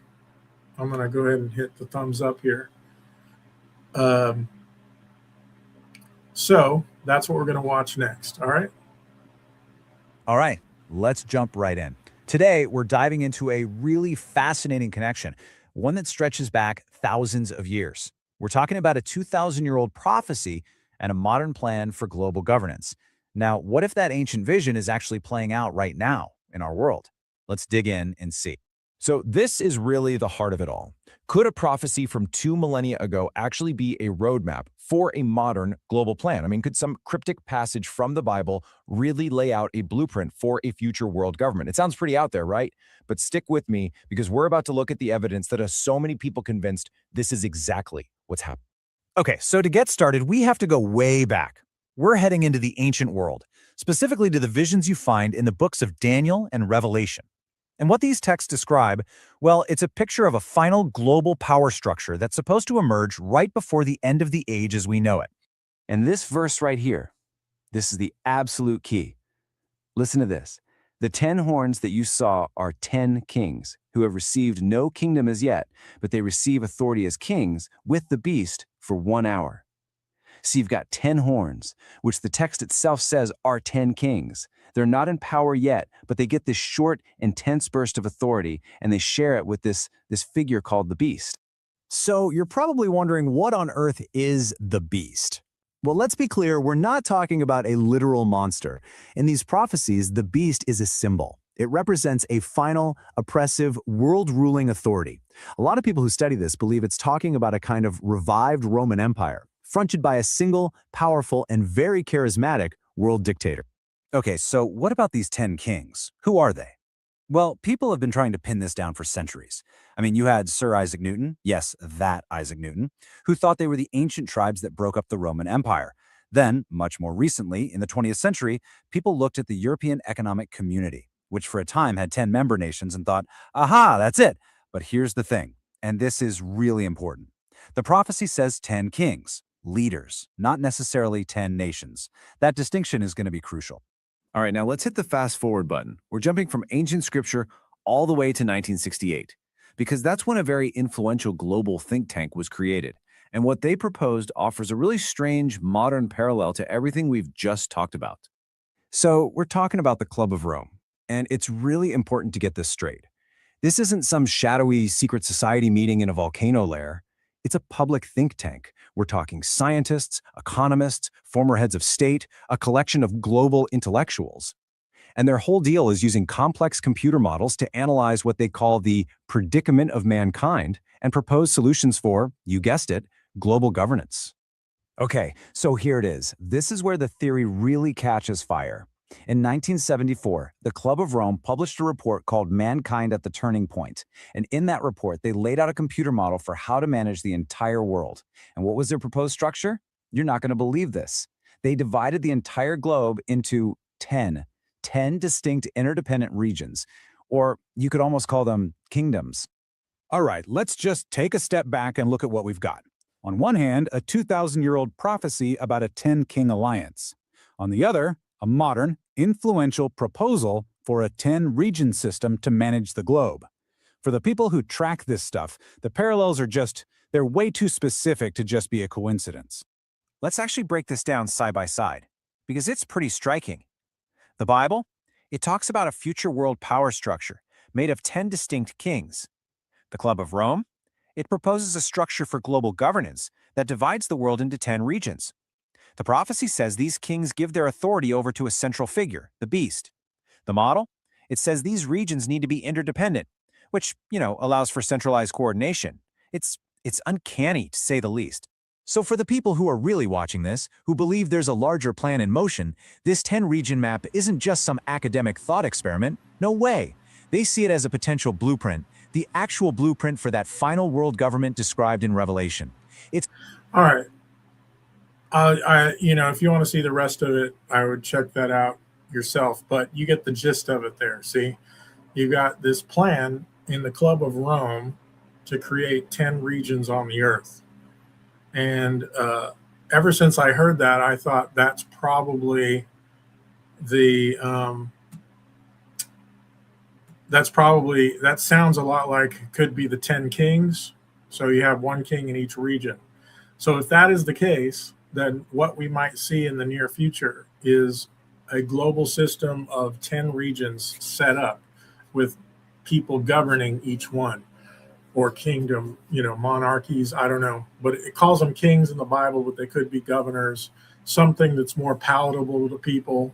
[SPEAKER 3] I'm going to go ahead and hit the thumbs up here. So that's what we're going to watch next. All right.
[SPEAKER 9] All right, let's jump right in. Today, we're diving into a really fascinating connection, one that stretches back thousands of years. We're talking about a 2,000-year-old prophecy and a modern plan for global governance. Now, what if that ancient vision is actually playing out right now in our world? Let's dig in and see.
[SPEAKER 10] So this is really the heart of it all. Could a prophecy from 2 millennia ago actually be a roadmap for a modern global plan? I mean, could some cryptic passage from the Bible really lay out a blueprint for a future world government? It sounds pretty out there, right? But stick with me because we're about to look at the evidence that has so many people convinced this is exactly what's happening.
[SPEAKER 9] Okay, so to get started, we have to go way back. We're heading into the ancient world, specifically to the visions you find in the books of Daniel and Revelation. And what these texts describe, well, it's a picture of a final global power structure that's supposed to emerge right before the end of the age as we know it.
[SPEAKER 10] And this verse right here, this is the absolute key. Listen to this. The 10 horns that you saw are 10 kings who have received no kingdom as yet, but they receive authority as kings with the beast for 1 hour. So you've got 10 horns, which the text itself says are 10 kings. They're not in power yet, but they get this short, intense burst of authority, and they share it with this figure called the beast.
[SPEAKER 9] So you're probably wondering, what on earth is the beast? Well, let's be clear, we're not talking about a literal monster. In these prophecies, the beast is a symbol. It represents a final, oppressive, world-ruling authority. A lot of people who study this believe it's talking about a kind of revived Roman Empire, fronted by a single, powerful, and very charismatic world dictator. Okay, so what about these 10 kings? Who are they? Well, people have been trying to pin this down for centuries. I mean, you had Sir Isaac Newton, yes, that Isaac Newton, who thought they were the ancient tribes that broke up the Roman Empire. Then, much more recently, in the 20th century, people looked at the European Economic Community, which for a time had 10 member nations, and thought, aha, that's it. But here's the thing, and this is really important. The prophecy says 10 kings, leaders, not necessarily 10 nations. That distinction is going to be crucial. All right, now let's hit the fast forward button. We're jumping from ancient scripture all the way to 1968, because that's when a very influential global think tank was created. And what they proposed offers a really strange modern parallel to everything we've just talked about. So we're talking about the Club of Rome, and it's really important to get this straight. This isn't some shadowy secret society meeting in a volcano lair. It's a public think tank. We're talking scientists, economists, former heads of state, a collection of global intellectuals. And their whole deal is using complex computer models to analyze what they call the predicament of mankind and propose solutions for, you guessed it, global governance. Okay, so here it is. This is where the theory really catches fire. In 1974, the Club of Rome published a report called Mankind at the Turning Point. And in that report, they laid out a computer model for how to manage the entire world. And what was their proposed structure? You're not going to believe this. They divided the entire globe into 10 distinct interdependent regions, or you could almost call them kingdoms.
[SPEAKER 11] All right, let's just take a step back and look at what we've got. On one hand, a 2,000-year-old prophecy about a 10-king alliance. On the other, a modern, influential proposal for a 10-region system to manage the globe. For the people who track this stuff, the parallels are they're way too specific to just be a coincidence.
[SPEAKER 9] Let's actually break this down side by side, because it's pretty striking. The Bible, it talks about a future world power structure made of 10 distinct kings. The Club of Rome, it proposes a structure for global governance that divides the world into 10 regions. The prophecy says these kings give their authority over to a central figure, the beast. The model, it says these regions need to be interdependent, which, allows for centralized coordination. It's uncanny, to say the least. So for the people who are really watching this, who believe there's a larger plan in motion, this 10-region map isn't just some academic thought experiment. No way. They see it as a potential blueprint, the actual blueprint for that final world government described in Revelation. It's
[SPEAKER 3] All right. If you want to see the rest of it, I would check that out yourself. But you get the gist of it there. See, you got this plan in the Club of Rome to create 10 regions on the earth. And ever since I heard that, I thought that's probably that sounds a lot like it could be the 10 kings. So you have one king in each region. So if that is the case, then what we might see in the near future is a global system of 10 regions set up with people governing each one, or kingdom, monarchies, I don't know. But it calls them kings in the Bible, but they could be governors, something that's more palatable to people.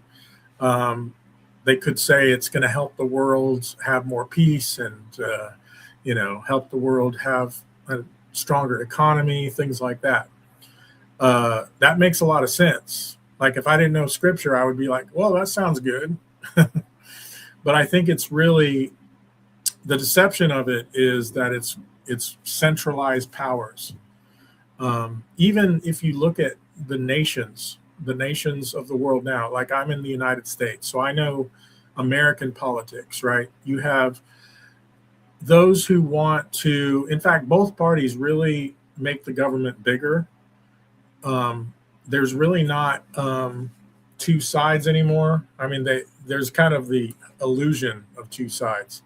[SPEAKER 3] They could say it's going to help the world have more peace and, help the world have a stronger economy, things like that. That makes a lot of sense. Like if I didn't know scripture, I would be like, well, that sounds good. But I think it's really, the deception of it is that it's centralized powers. Even if you look at the nations of the world now, like I'm in the United States, so I know American politics, right? You have those who want to, in fact, both parties really make the government bigger. There's really not two sides anymore. I mean, there's kind of the illusion of two sides.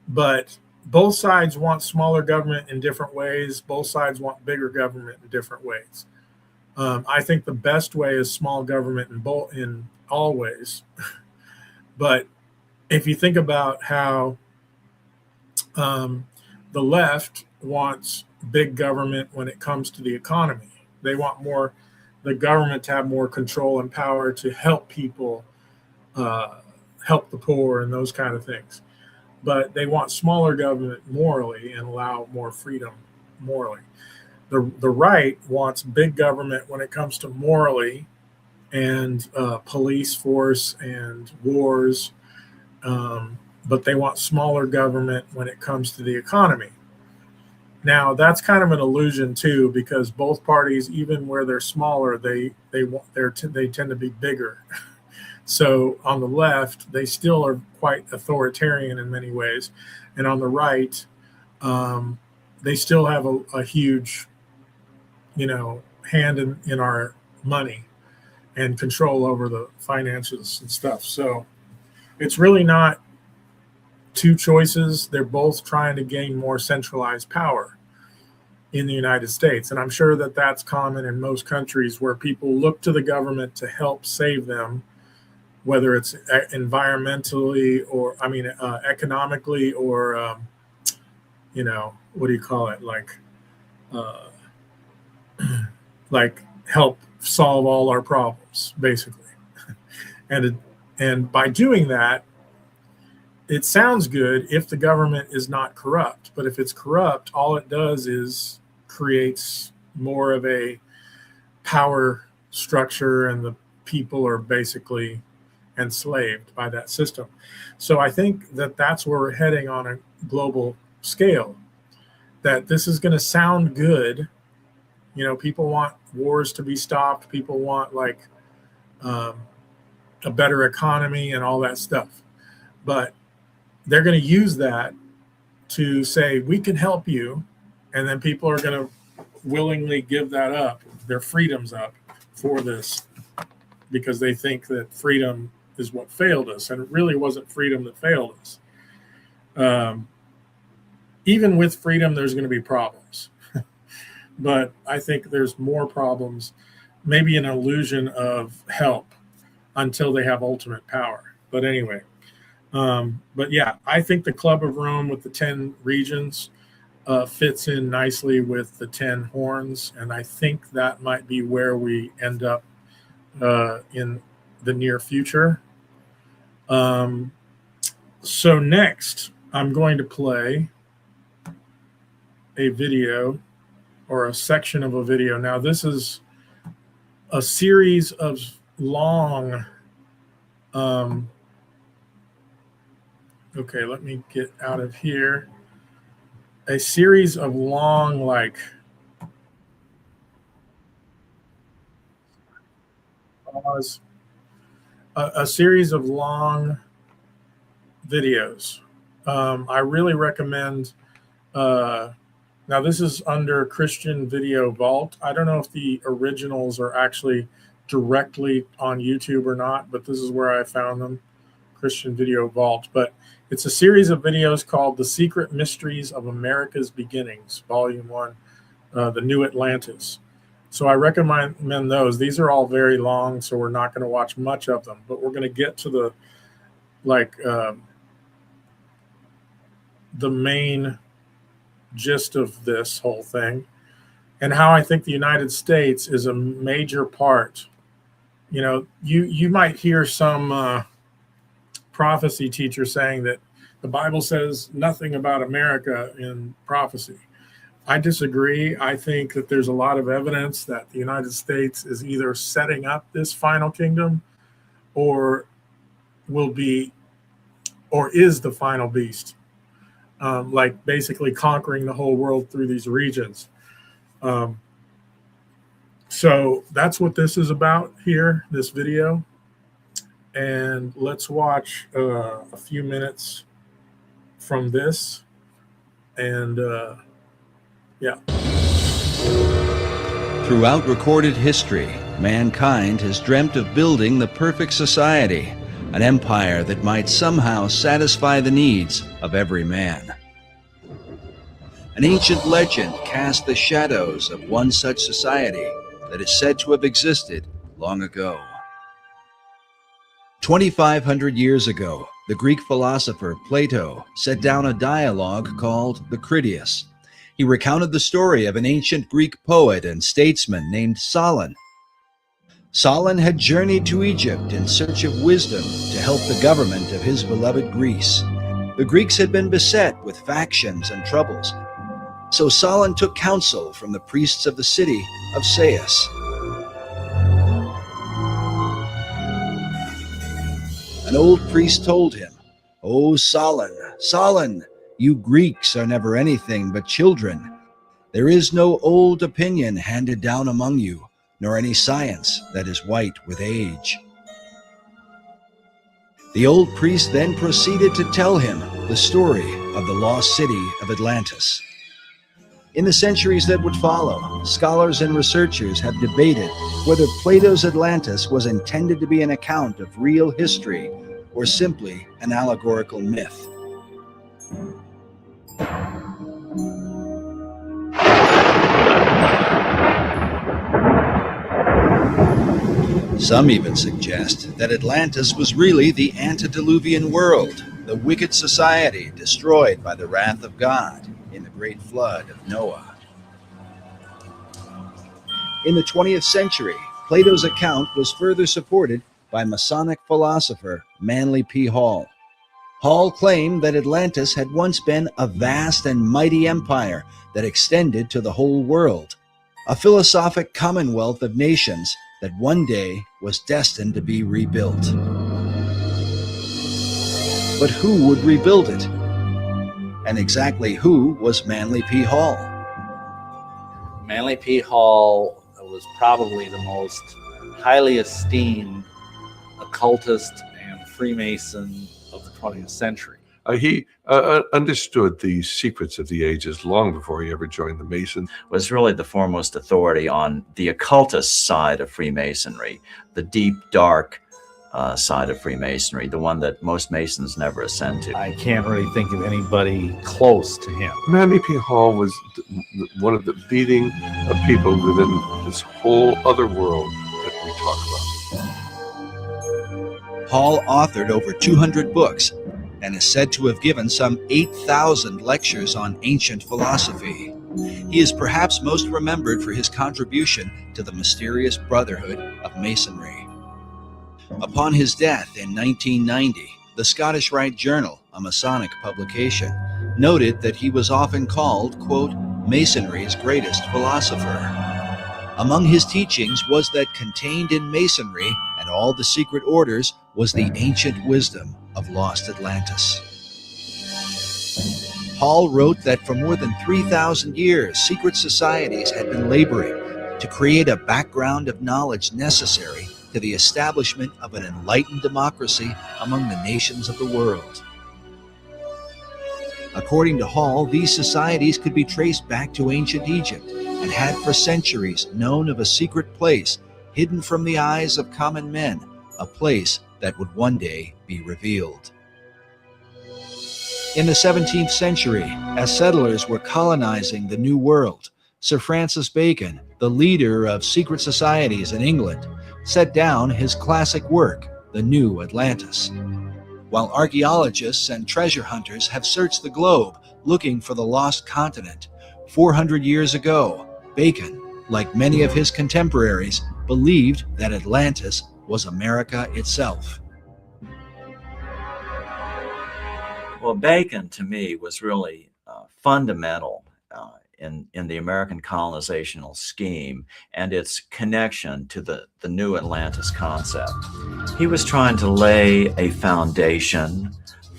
[SPEAKER 3] But both sides want smaller government in different ways. Both sides want bigger government in different ways. I think the best way is small government in all ways. But if you think about how the left wants big government when it comes to the economy, they want the government to have more control and power to help people, help the poor and those kind of things. But they want smaller government morally and allow more freedom morally. The right wants big government when it comes to morally and police force and wars, but they want smaller government when it comes to the economy. Now that's kind of an illusion too, because both parties, even where they're smaller, they tend to be bigger. So on the left, they still are quite authoritarian in many ways, and on the right, they still have a huge, hand in our money, and control over the finances and stuff. So it's really not two choices. They're both trying to gain more centralized power in the United States. And I'm sure that that's common in most countries where people look to the government to help save them, whether it's environmentally or, economically or, what do you call it? Like help solve all our problems, basically. And by doing that, it sounds good if the government is not corrupt. But if it's corrupt, all it does is creates more of a power structure, and the people are basically enslaved by that system. So I think that that's where we're heading on a global scale, that this is going to sound good. People want wars to be stopped. People want a better economy and all that stuff. But they're going to use that to say, we can help you. And then people are going to willingly give that up, their freedoms up for this, because they think that freedom is what failed us. And it really wasn't freedom that failed us. Even with freedom, there's going to be problems. But I think there's more problems, maybe an illusion of help until they have ultimate power. But anyway, but yeah, I think the Club of Rome with the 10 regions fits in nicely with the 10 horns. And I think that might be where we end up in the near future. So next, I'm going to play a video, or a section of a video. Now, this is a series of long, okay, let me get out of here. A series of long, a series of long videos. I really recommend, now this is under Christian Video Vault. I don't know if the originals are actually directly on YouTube or not, but this is where I found them, Christian Video Vault. But it's a series of videos called The Secret Mysteries of America's Beginnings, Volume 1, The New Atlantis. So I recommend those. These are all very long, so we're not going to watch much of them, but we're going to get to the main gist of this whole thing, and how I think the United States is a major part. You might hear some prophecy teacher saying that the Bible says nothing about America in prophecy. I disagree. I think that there's a lot of evidence that the United States is either setting up this final kingdom or is the final beast. Basically conquering the whole world through these regions. So that's what this is about here, this video. And let's watch a few minutes from this. And yeah.
[SPEAKER 12] Throughout recorded history, mankind has dreamt of building the perfect society, an empire that might somehow satisfy the needs of every man. An ancient legend casts the shadows of one such society that is said to have existed long ago. 2,500 years ago, the Greek philosopher Plato set down a dialogue called the Critias. He recounted the story of an ancient Greek poet and statesman named Solon. Solon had journeyed to Egypt in search of wisdom to help the government of his beloved Greece. The Greeks had been beset with factions and troubles, so Solon took counsel from the priests of the city of Sais. An old priest told him, "O Solon, Solon, you Greeks are never anything but children. There is no old opinion handed down among you, nor any science that is white with age." The old priest then proceeded to tell him the story of the lost city of Atlantis. In the centuries that would follow, scholars and researchers have debated whether Plato's Atlantis was intended to be an account of real history or simply an allegorical myth. Some even suggest that Atlantis was really the antediluvian world, the wicked society destroyed by the wrath of God in the great flood of Noah. In the 20th century, Plato's account was further supported by Masonic philosopher Manly P. Hall. Hall claimed that Atlantis had once been a vast and mighty empire that extended to the whole world, a philosophic commonwealth of nations that one day was destined to be rebuilt. But who would rebuild it? And exactly who was Manly P. Hall?
[SPEAKER 13] Manly P. Hall was probably the most highly esteemed occultist and Freemason of the 20th century.
[SPEAKER 4] He understood the secrets of the ages long before he ever joined the Masons.
[SPEAKER 14] Was really the foremost authority on the occultist side of Freemasonry, the deep, dark side of Freemasonry, the one that most Masons never ascend to.
[SPEAKER 13] I can't really think of anybody close to him.
[SPEAKER 4] Manly P. Hall was one of the leading people within this whole other world that we talk about.
[SPEAKER 12] Hall authored over 200 books and is said to have given some 8,000 lectures on ancient philosophy. He is perhaps most remembered for his contribution to the mysterious Brotherhood of Masonry. Upon his death in 1990, the Scottish Rite Journal, a Masonic publication, noted that he was often called, quote, Masonry's greatest philosopher. Among his teachings was that contained in Masonry and all the secret orders was the ancient wisdom of lost Atlantis. Hall wrote that for more than 3,000 years, secret societies had been laboring to create a background of knowledge necessary to the establishment of an enlightened democracy among the nations of the world. According to Hall, these societies could be traced back to ancient Egypt and had for centuries known of a secret place hidden from the eyes of common men, a place that would one day be revealed. In the 17th century, as settlers were colonizing the New World, Sir Francis Bacon, the leader of secret societies in England, set down his classic work, The New Atlantis. While archaeologists and treasure hunters have searched the globe looking for the lost continent, 400 years ago, Bacon, like many of his contemporaries, believed that Atlantis was America itself.
[SPEAKER 14] Well, Bacon, to me, was really fundamental in the American colonizational scheme and its connection to the New Atlantis concept. He was trying to lay a foundation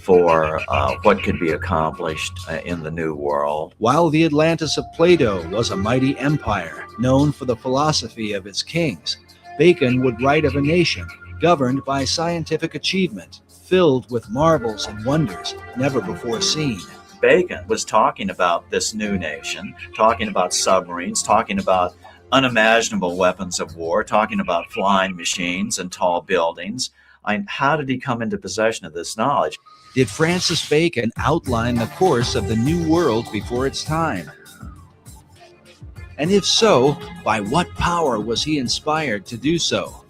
[SPEAKER 14] for what could be accomplished in the New World.
[SPEAKER 12] While the Atlantis of Plato was a mighty empire known for the philosophy of its kings, Bacon would write of a nation governed by scientific achievement, filled with marvels and wonders never before seen.
[SPEAKER 14] Bacon was talking about this new nation, talking about submarines, talking about unimaginable weapons of war, talking about flying machines and tall buildings. How did he come into possession of this knowledge?
[SPEAKER 12] Did Francis Bacon outline the course of the New World before its time? And if so, by what power was he inspired to do so?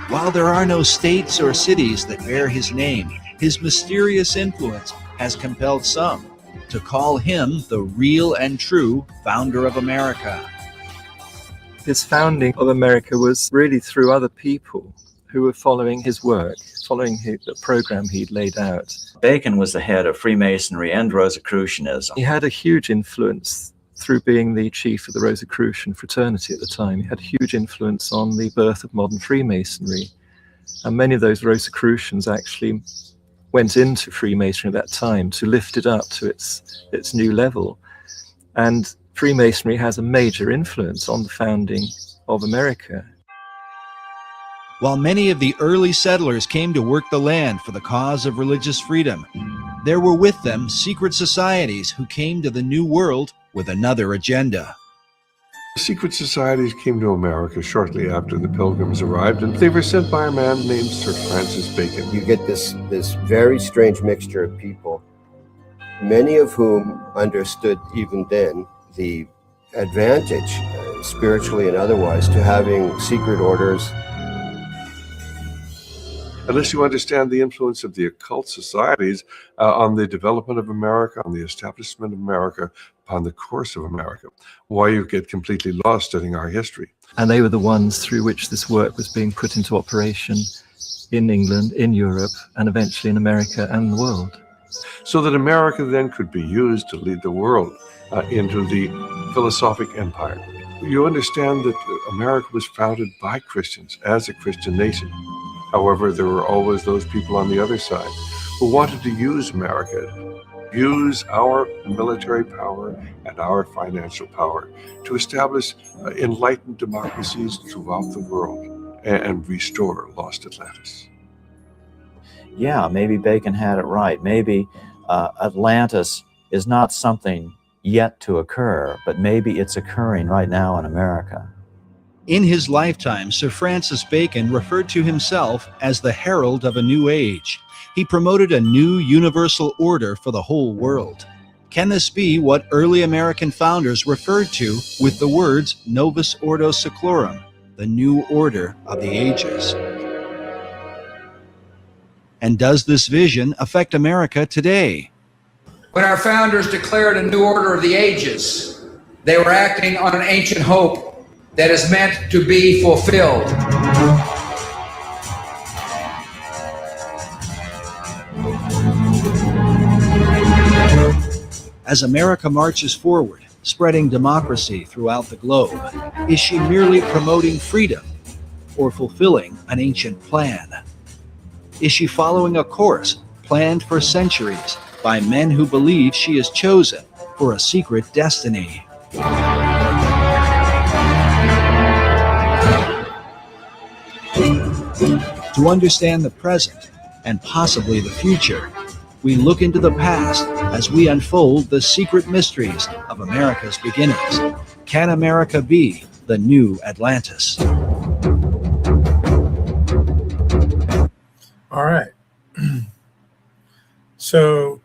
[SPEAKER 12] While there are no states or cities that bear his name, his mysterious influence has compelled some to call him the real and true founder of America.
[SPEAKER 15] His founding of America was really through other people who were following his work, following the program he'd laid out.
[SPEAKER 14] Bacon was the head of Freemasonry and Rosicrucianism.
[SPEAKER 15] He had a huge influence through being the chief of the Rosicrucian fraternity at the time. He had a huge influence on the birth of modern Freemasonry. And many of those Rosicrucians actually went into Freemasonry at that time to lift it up to its new level. And Freemasonry has a major influence on the founding of America.
[SPEAKER 12] While many of the early settlers came to work the land for the cause of religious freedom, there were with them secret societies who came to the New World with another agenda.
[SPEAKER 16] Secret societies came to America shortly after the Pilgrims arrived, and they were sent by a man named Sir Francis Bacon.
[SPEAKER 17] You get this very strange mixture of people, many of whom understood even then the advantage, spiritually and otherwise, to having secret orders.
[SPEAKER 16] Unless you understand the influence of the occult societies on the development of America, on the establishment of America, upon the course of America, why you get completely lost studying our history.
[SPEAKER 15] And they were the ones through which this work was being put into operation in England, in Europe, and eventually in America and the world.
[SPEAKER 16] So that America then could be used to lead the world into the philosophic empire. You understand that America was founded by Christians as a Christian nation. However, there were always those people on the other side who wanted to use America, use our military power and our financial power to establish enlightened democracies throughout the world and restore lost Atlantis.
[SPEAKER 14] Yeah, maybe Bacon had it right. Maybe Atlantis is not something yet to occur, but maybe it's occurring right now in America.
[SPEAKER 12] In his lifetime, Sir Francis Bacon referred to himself as the herald of a new age. He promoted a new universal order for the whole world. Can this be what early American founders referred to with the words Novus Ordo Seclorum, the new order of the ages? And does this vision affect America today?
[SPEAKER 18] When our founders declared a new order of the ages, they were acting on an ancient hope that is meant to be fulfilled.
[SPEAKER 12] As America marches forward, spreading democracy throughout the globe, is she merely promoting freedom or fulfilling an ancient plan? Is she following a course planned for centuries by men who believe she is chosen for a secret destiny? To understand the present and possibly the future, we look into the past as we unfold the secret mysteries of America's beginnings. Can America be the new Atlantis?
[SPEAKER 3] All right. So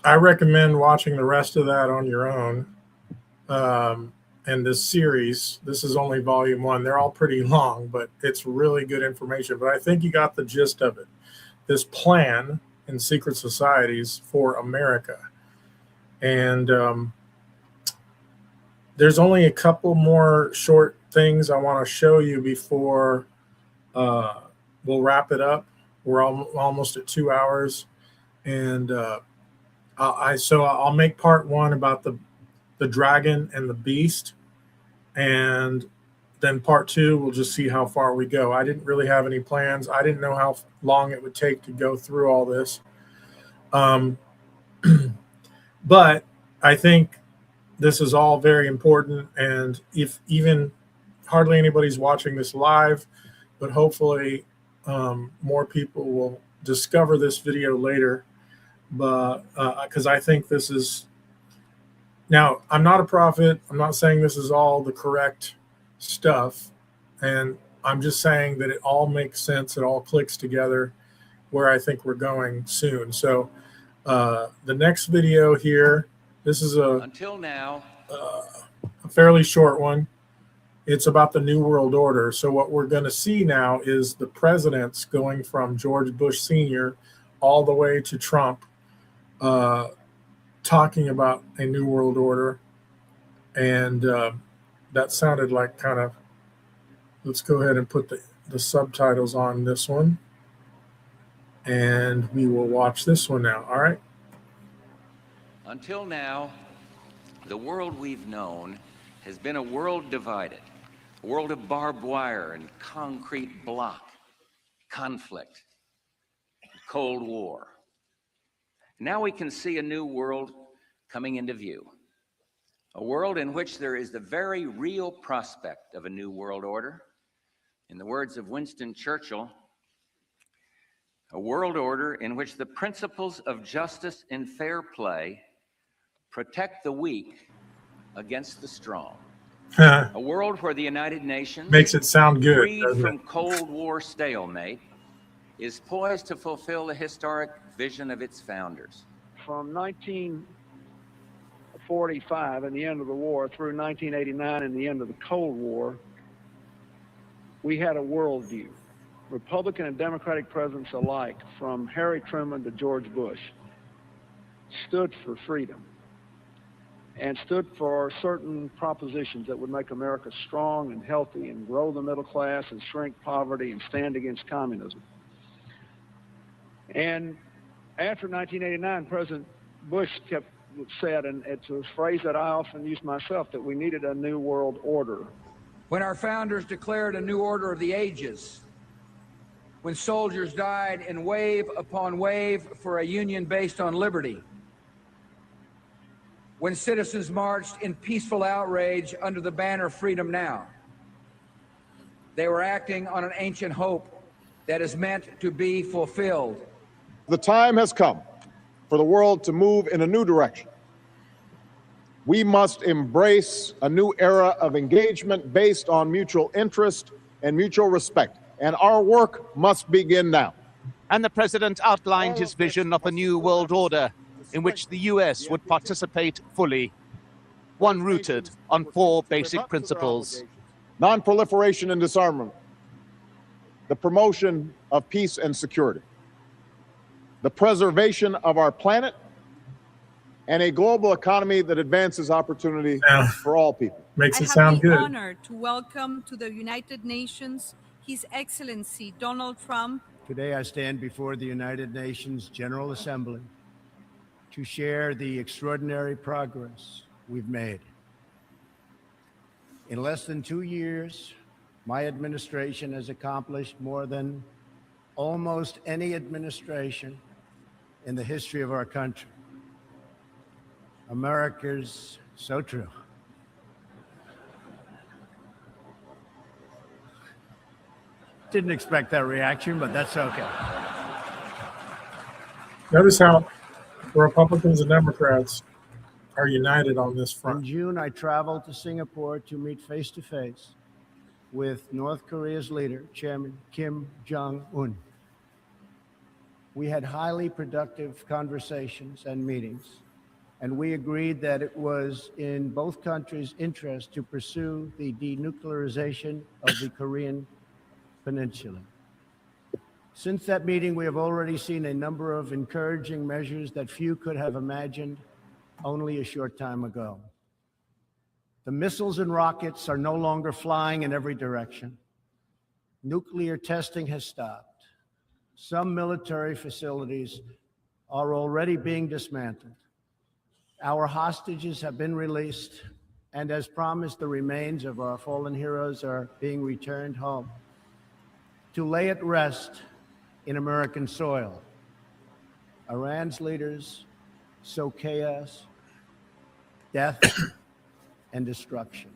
[SPEAKER 3] I recommend watching the rest of that on your own. And this series, this is only volume 1. They're all pretty long, but it's really good information. But I think you got the gist of it. This plan in secret societies for America. And there's only a couple more short things I want to show you before we'll wrap it up. We're almost at 2 hours. And I'll make part 1 about the dragon and the beast, and then part 2 we'll just see how far we go. I didn't really have any plans. I didn't know how long it would take to go through all this, but I think this is all very important. And if even hardly anybody's watching this live, but hopefully more people will discover this video later, but because I think this is. Now, I'm not a prophet. I'm not saying this is all the correct stuff. And I'm just saying that it all makes sense. It all clicks together where I think we're going soon. So the next video here, this is
[SPEAKER 19] until now,
[SPEAKER 3] a fairly short one. It's about the New World Order. So what we're going to see now is the presidents going from George Bush Sr. all the way to Trump, talking about a new world order. And that sounded like kind of, let's go ahead and put the subtitles on this one, and we will watch this one now. All right.
[SPEAKER 19] Until now, the world we've known has been a world divided, a world of barbed wire and concrete block, conflict, Cold War. Now we can see a new world coming into view, a world in which there is the very real prospect of a new world order. In the words of Winston Churchill, A world order in which the principles of justice and fair play protect the weak against the strong. A world where the United Nations,
[SPEAKER 3] Makes it sound good,
[SPEAKER 19] freed
[SPEAKER 3] doesn't
[SPEAKER 19] from
[SPEAKER 3] it?
[SPEAKER 19] Cold War stalemate, is poised to fulfill the historic vision of its founders.
[SPEAKER 20] From 1945 and the end of the war through 1989 and the end of the Cold War, we had a worldview. Republican and Democratic presidents alike, from Harry Truman to George Bush, stood for freedom and stood for certain propositions that would make America strong and healthy and grow the middle class and shrink poverty and stand against communism. And after 1989, President Bush said, and it's a phrase that I often use myself, that we needed a new world order.
[SPEAKER 18] When our founders declared a new order of the ages, when soldiers died in wave upon wave for a union based on liberty, when citizens marched in peaceful outrage under the banner Freedom Now, they were acting on an ancient hope that is meant to be fulfilled.
[SPEAKER 21] The time has come for the world to move in a new direction. We must embrace a new era of engagement based on mutual interest and mutual respect, and our work must begin now.
[SPEAKER 22] And the president outlined his vision of a new world order in which the U.S. would participate fully, one rooted on 4 basic principles:
[SPEAKER 21] non-proliferation and disarmament, the promotion of peace and security, the preservation of our planet, and a global economy that advances opportunity for all people.
[SPEAKER 3] Makes it sound good.
[SPEAKER 23] I have the honor to welcome to the United Nations His Excellency Donald Trump.
[SPEAKER 24] Today I stand before the United Nations General Assembly to share the extraordinary progress we've made. In less than 2 years, my administration has accomplished more than almost any administration in the history of our country. America's so true. Didn't expect that reaction, but that's okay.
[SPEAKER 3] Notice how Republicans and Democrats are united on this front.
[SPEAKER 24] In June, I traveled to Singapore to meet face-to-face with North Korea's leader, Chairman Kim Jong-un. We had highly productive conversations and meetings, and we agreed that it was in both countries' interest to pursue the denuclearization of the Korean Peninsula. Since that meeting, we have already seen a number of encouraging measures that few could have imagined only a short time ago. The missiles and rockets are no longer flying in every direction. Nuclear testing has stopped. Some military facilities are already being dismantled. Our hostages have been released, and as promised, the remains of our fallen heroes are being returned home to lay at rest in American soil. Iran's leaders sow chaos, death, and destruction.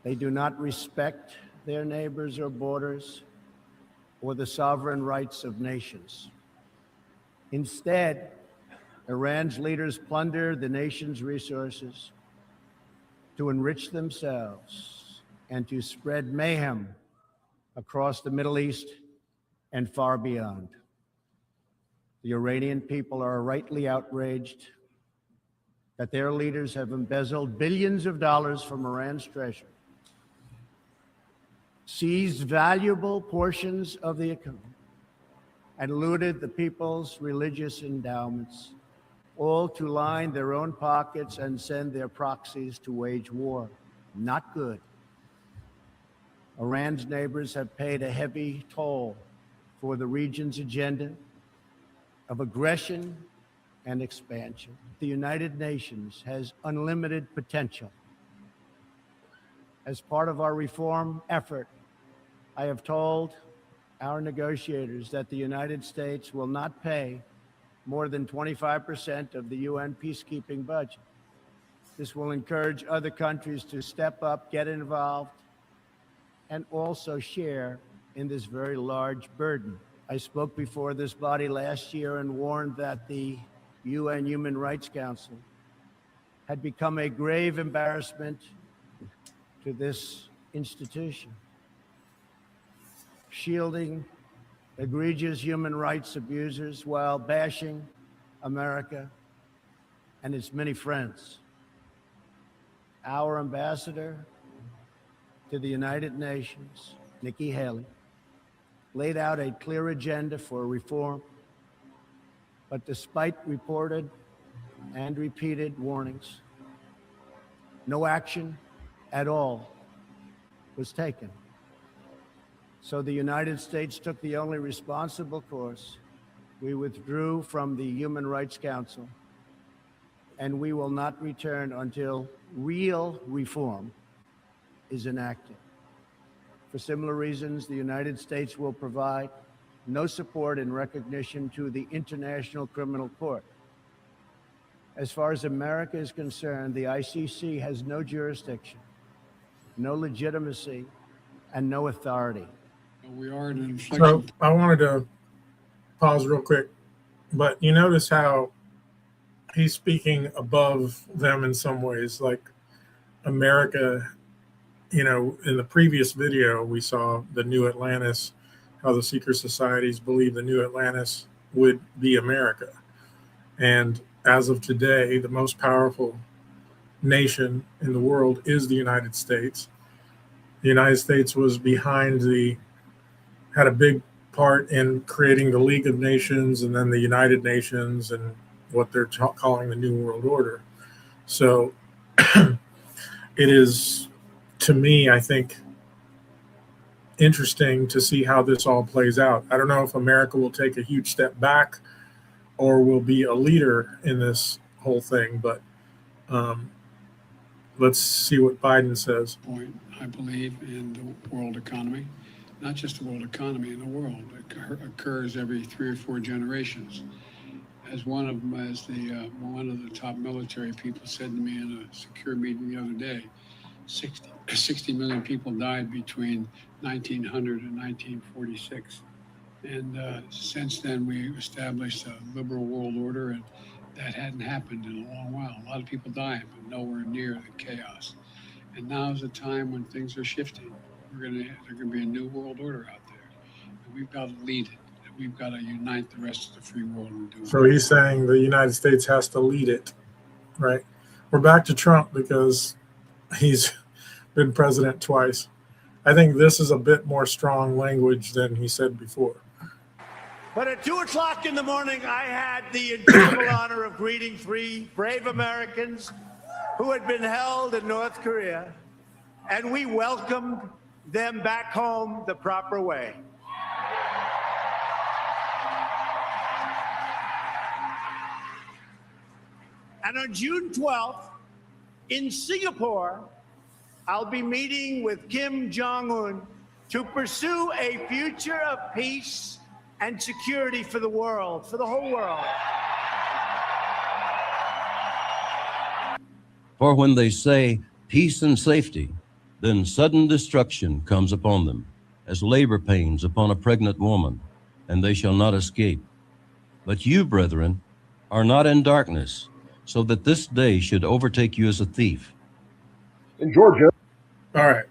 [SPEAKER 24] They do not respect their neighbors or borders or the sovereign rights of nations. Instead, Iran's leaders plunder the nation's resources to enrich themselves and to spread mayhem across the Middle East and far beyond. The Iranian people are rightly outraged that their leaders have embezzled billions of dollars from Iran's treasury, seized valuable portions of the economy, and looted the people's religious endowments, all to line their own pockets and send their proxies to wage war. Not good. Iran's neighbors have paid a heavy toll for the region's agenda of aggression and expansion. The United Nations has unlimited potential. As part of our reform effort, I have told our negotiators that the United States will not pay more than 25% of the UN peacekeeping budget. This will encourage other countries to step up, get involved, and also share in this very large burden. I spoke before this body last year and warned that the UN Human Rights Council had become a grave embarrassment to this institution, shielding egregious human rights abusers while bashing America and its many friends. Our ambassador to the United Nations, Nikki Haley, laid out a clear agenda for reform, but despite reported and repeated warnings, no action at all was taken. So the United States took the only responsible course. We withdrew from the Human Rights Council, and we will not return until real reform is enacted. For similar reasons, the United States will provide no support in recognition to the International Criminal Court. As far as America is concerned, the ICC has no jurisdiction, no legitimacy, and no authority.
[SPEAKER 1] We are in an inflection.
[SPEAKER 3] So I wanted to pause real quick, but you notice how he's speaking above them in some ways, like America. You know, in the previous video, we saw the New Atlantis, how the secret societies believe the New Atlantis would be America. And as of today, the most powerful nation in the world is the United States. The United States was had a big part in creating the League of Nations and then the United Nations and what they're calling the New World Order. So it is, to me, I think, interesting to see how this all plays out. I don't know if America will take a huge step back or will be a leader in this whole thing, but let's see what Biden says.
[SPEAKER 1] Point, I believe in the world economy, not just the world economy, in the world. It occurs every 3 or 4 generations. As one of the top military people said to me in a secure meeting the other day, 60 million people died between 1900 and 1946. And since then, we established a liberal world order, and that hadn't happened in a long while. A lot of people dying, but nowhere near the chaos. And now is a time when things are shifting. There's going to be a new world order out there, and we've got to lead it. And we've got to unite the rest of the free world in doing it.
[SPEAKER 3] So he's saying the United States has to lead it, right? We're back to Trump because he's been president twice. I think this is a bit more strong language than he said before.
[SPEAKER 2] But at 2 o'clock in the morning, I had the incredible honor of greeting 3 brave Americans who had been held in North Korea, and we welcomed them back home the proper way. And on June 12th, in Singapore, I'll be meeting with Kim Jong-un to pursue a future of peace and security for the world, for the whole world.
[SPEAKER 5] For when they say peace and safety, then sudden destruction comes upon them, as labor pains upon a pregnant woman, and they shall not escape. But you, brethren, are not in darkness, so that this day should overtake you as a thief.
[SPEAKER 21] In Georgia.
[SPEAKER 3] All right.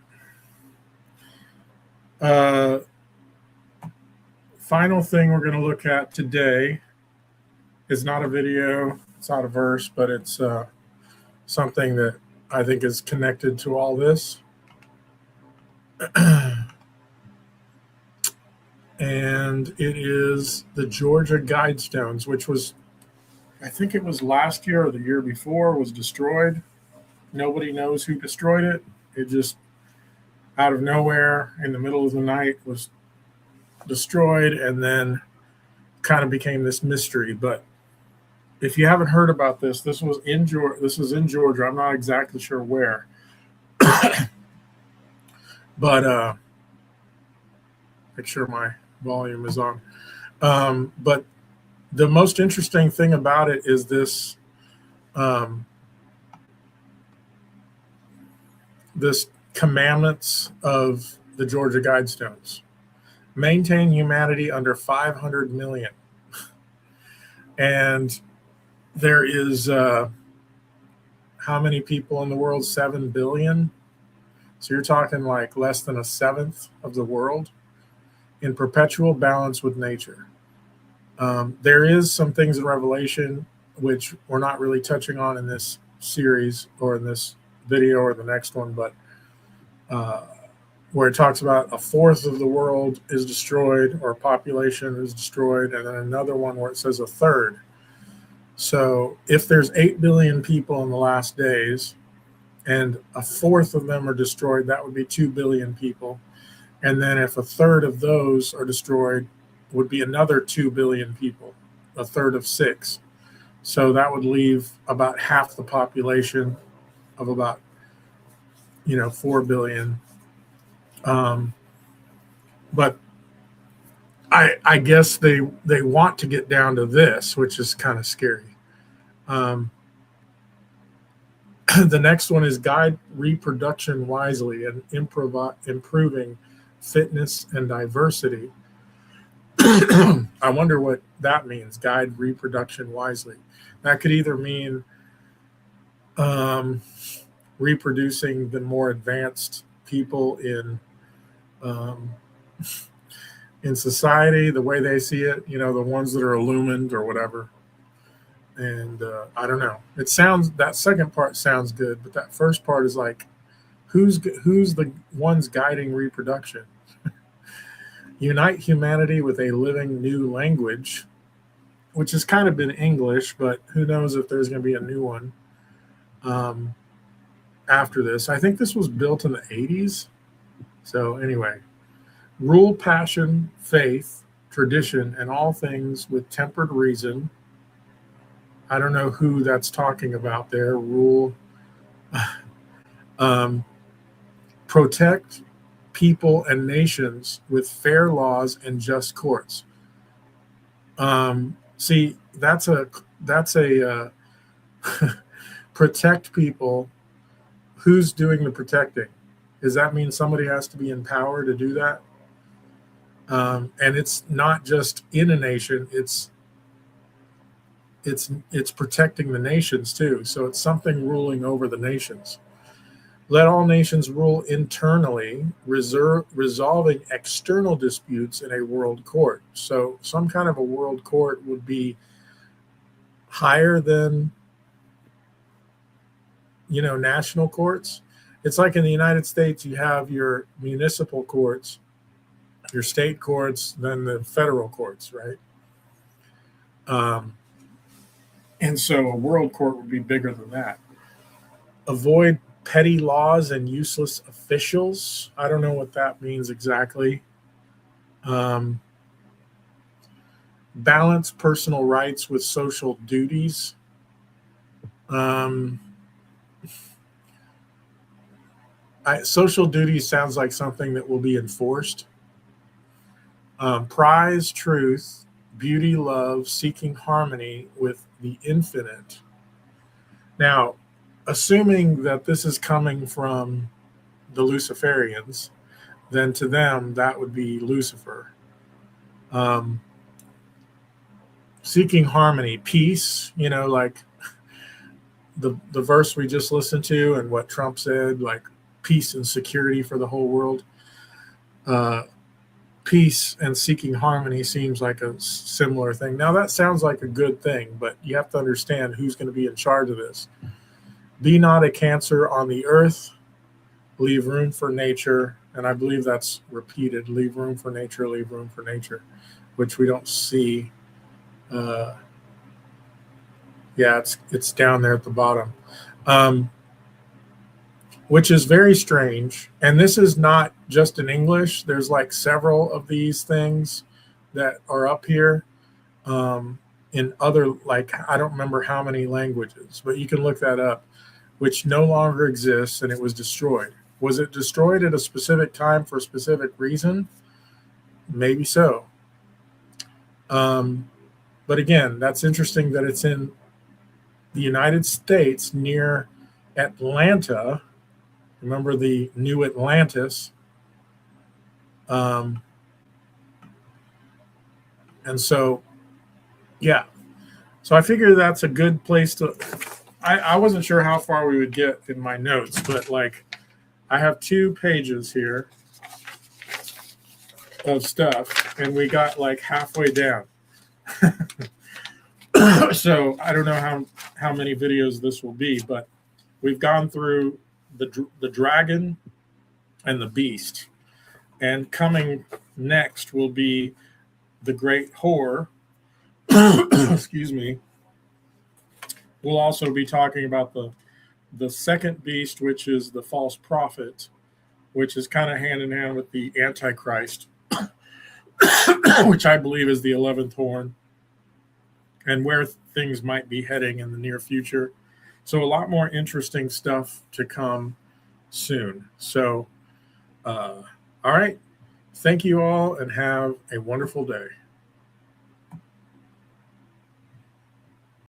[SPEAKER 3] Final thing we're going to look at today is not a video, it's not a verse, but it's something that I think is connected to all this. And it is the Georgia Guidestones, which was, I think it was last year or the year before, was destroyed. Nobody knows who destroyed it. It just, out of nowhere, in the middle of the night, was destroyed and then kind of became this mystery. But if you haven't heard about this, this was in Georgia. This is in Georgia. I'm not exactly sure where. But make sure my volume is on. But the most interesting thing about it is this this commandments of the Georgia Guidestones. maintain humanity under 500 million. And there is how many people in the world? 7 billion. So you're talking like less than a seventh of the world in perpetual balance with nature. There is some things in Revelation which we're not really touching on in this series or in this video or the next one, but where it talks about a fourth of the world is destroyed or population is destroyed, and then another one where it says a third. So if there's 8 billion people in the last days and a fourth of them are destroyed, that would be 2 billion people. And then if a third of those are destroyed, would be another 2 billion people, a third of 6. So that would leave about half the population of about, 4 billion. But I guess they want to get down to this, which is kind of scary. The next one is guide reproduction wisely and improving fitness and diversity. I wonder what that means, guide reproduction wisely. That could either mean reproducing the more advanced people in society, the way they see it, the ones that are illumined or whatever. And I don't know. That second part sounds good, but that first part is like, who's the ones guiding reproduction? Unite humanity with a living new language, which has kind of been English, but who knows if there's going to be a new one after this. I think this was built in the 80s. So anyway, rule passion, faith, tradition, and all things with tempered reason. I don't know who that's talking about there. Rule. Protect people and nations with fair laws and just courts. See, that's a protect people. Who's doing the protecting? Does that mean somebody has to be in power to do that? And it's not just in a nation, it's protecting the nations too. So it's something ruling over the nations. Let all nations rule internally, resolving external disputes in a world court. So some kind of a world court would be higher than, national courts. It's like in the United States, you have your municipal courts, your state courts, then the federal courts, right? And so a world court would be bigger than that. Avoid petty laws and useless officials. I don't know what that means exactly. Balance personal rights with social duties. Social duties sounds like something that will be enforced. Prize truth, beauty, love, seeking harmony with the infinite. Now, assuming that this is coming from the Luciferians, then to them that would be Lucifer. Seeking harmony, peace, like the verse we just listened to and what Trump said, like peace and security for the whole world. Peace and seeking harmony seems like a similar thing. Now that sounds like a good thing, but you have to understand who's going to be in charge of this. Be not a cancer on the earth, leave room for nature. And I believe that's repeated, leave room for nature, which we don't see. It's down there at the bottom, which is very strange. And this is not just in English. There's like several of these things that are up here in other, I don't remember how many languages, but you can look that up, which no longer exists, and it was destroyed. Was it destroyed at a specific time for a specific reason? Maybe so. But again, that's interesting that it's in the United States near Atlanta. Remember the new Atlantis? And so, yeah. So I figure that's a good place to. I wasn't sure how far we would get in my notes, but like I have 2 pages here of stuff, and we got like halfway down. So I don't know how many videos this will be, but we've gone through the dragon and the beast, and coming next will be the great whore. Excuse me. We'll also be talking about the second beast, which is the false prophet, which is kind of hand in hand with the Antichrist, which I believe is the 11th horn, and where things might be heading in the near future. So a lot more interesting stuff to come soon. So, all right. Thank you all and have a wonderful day.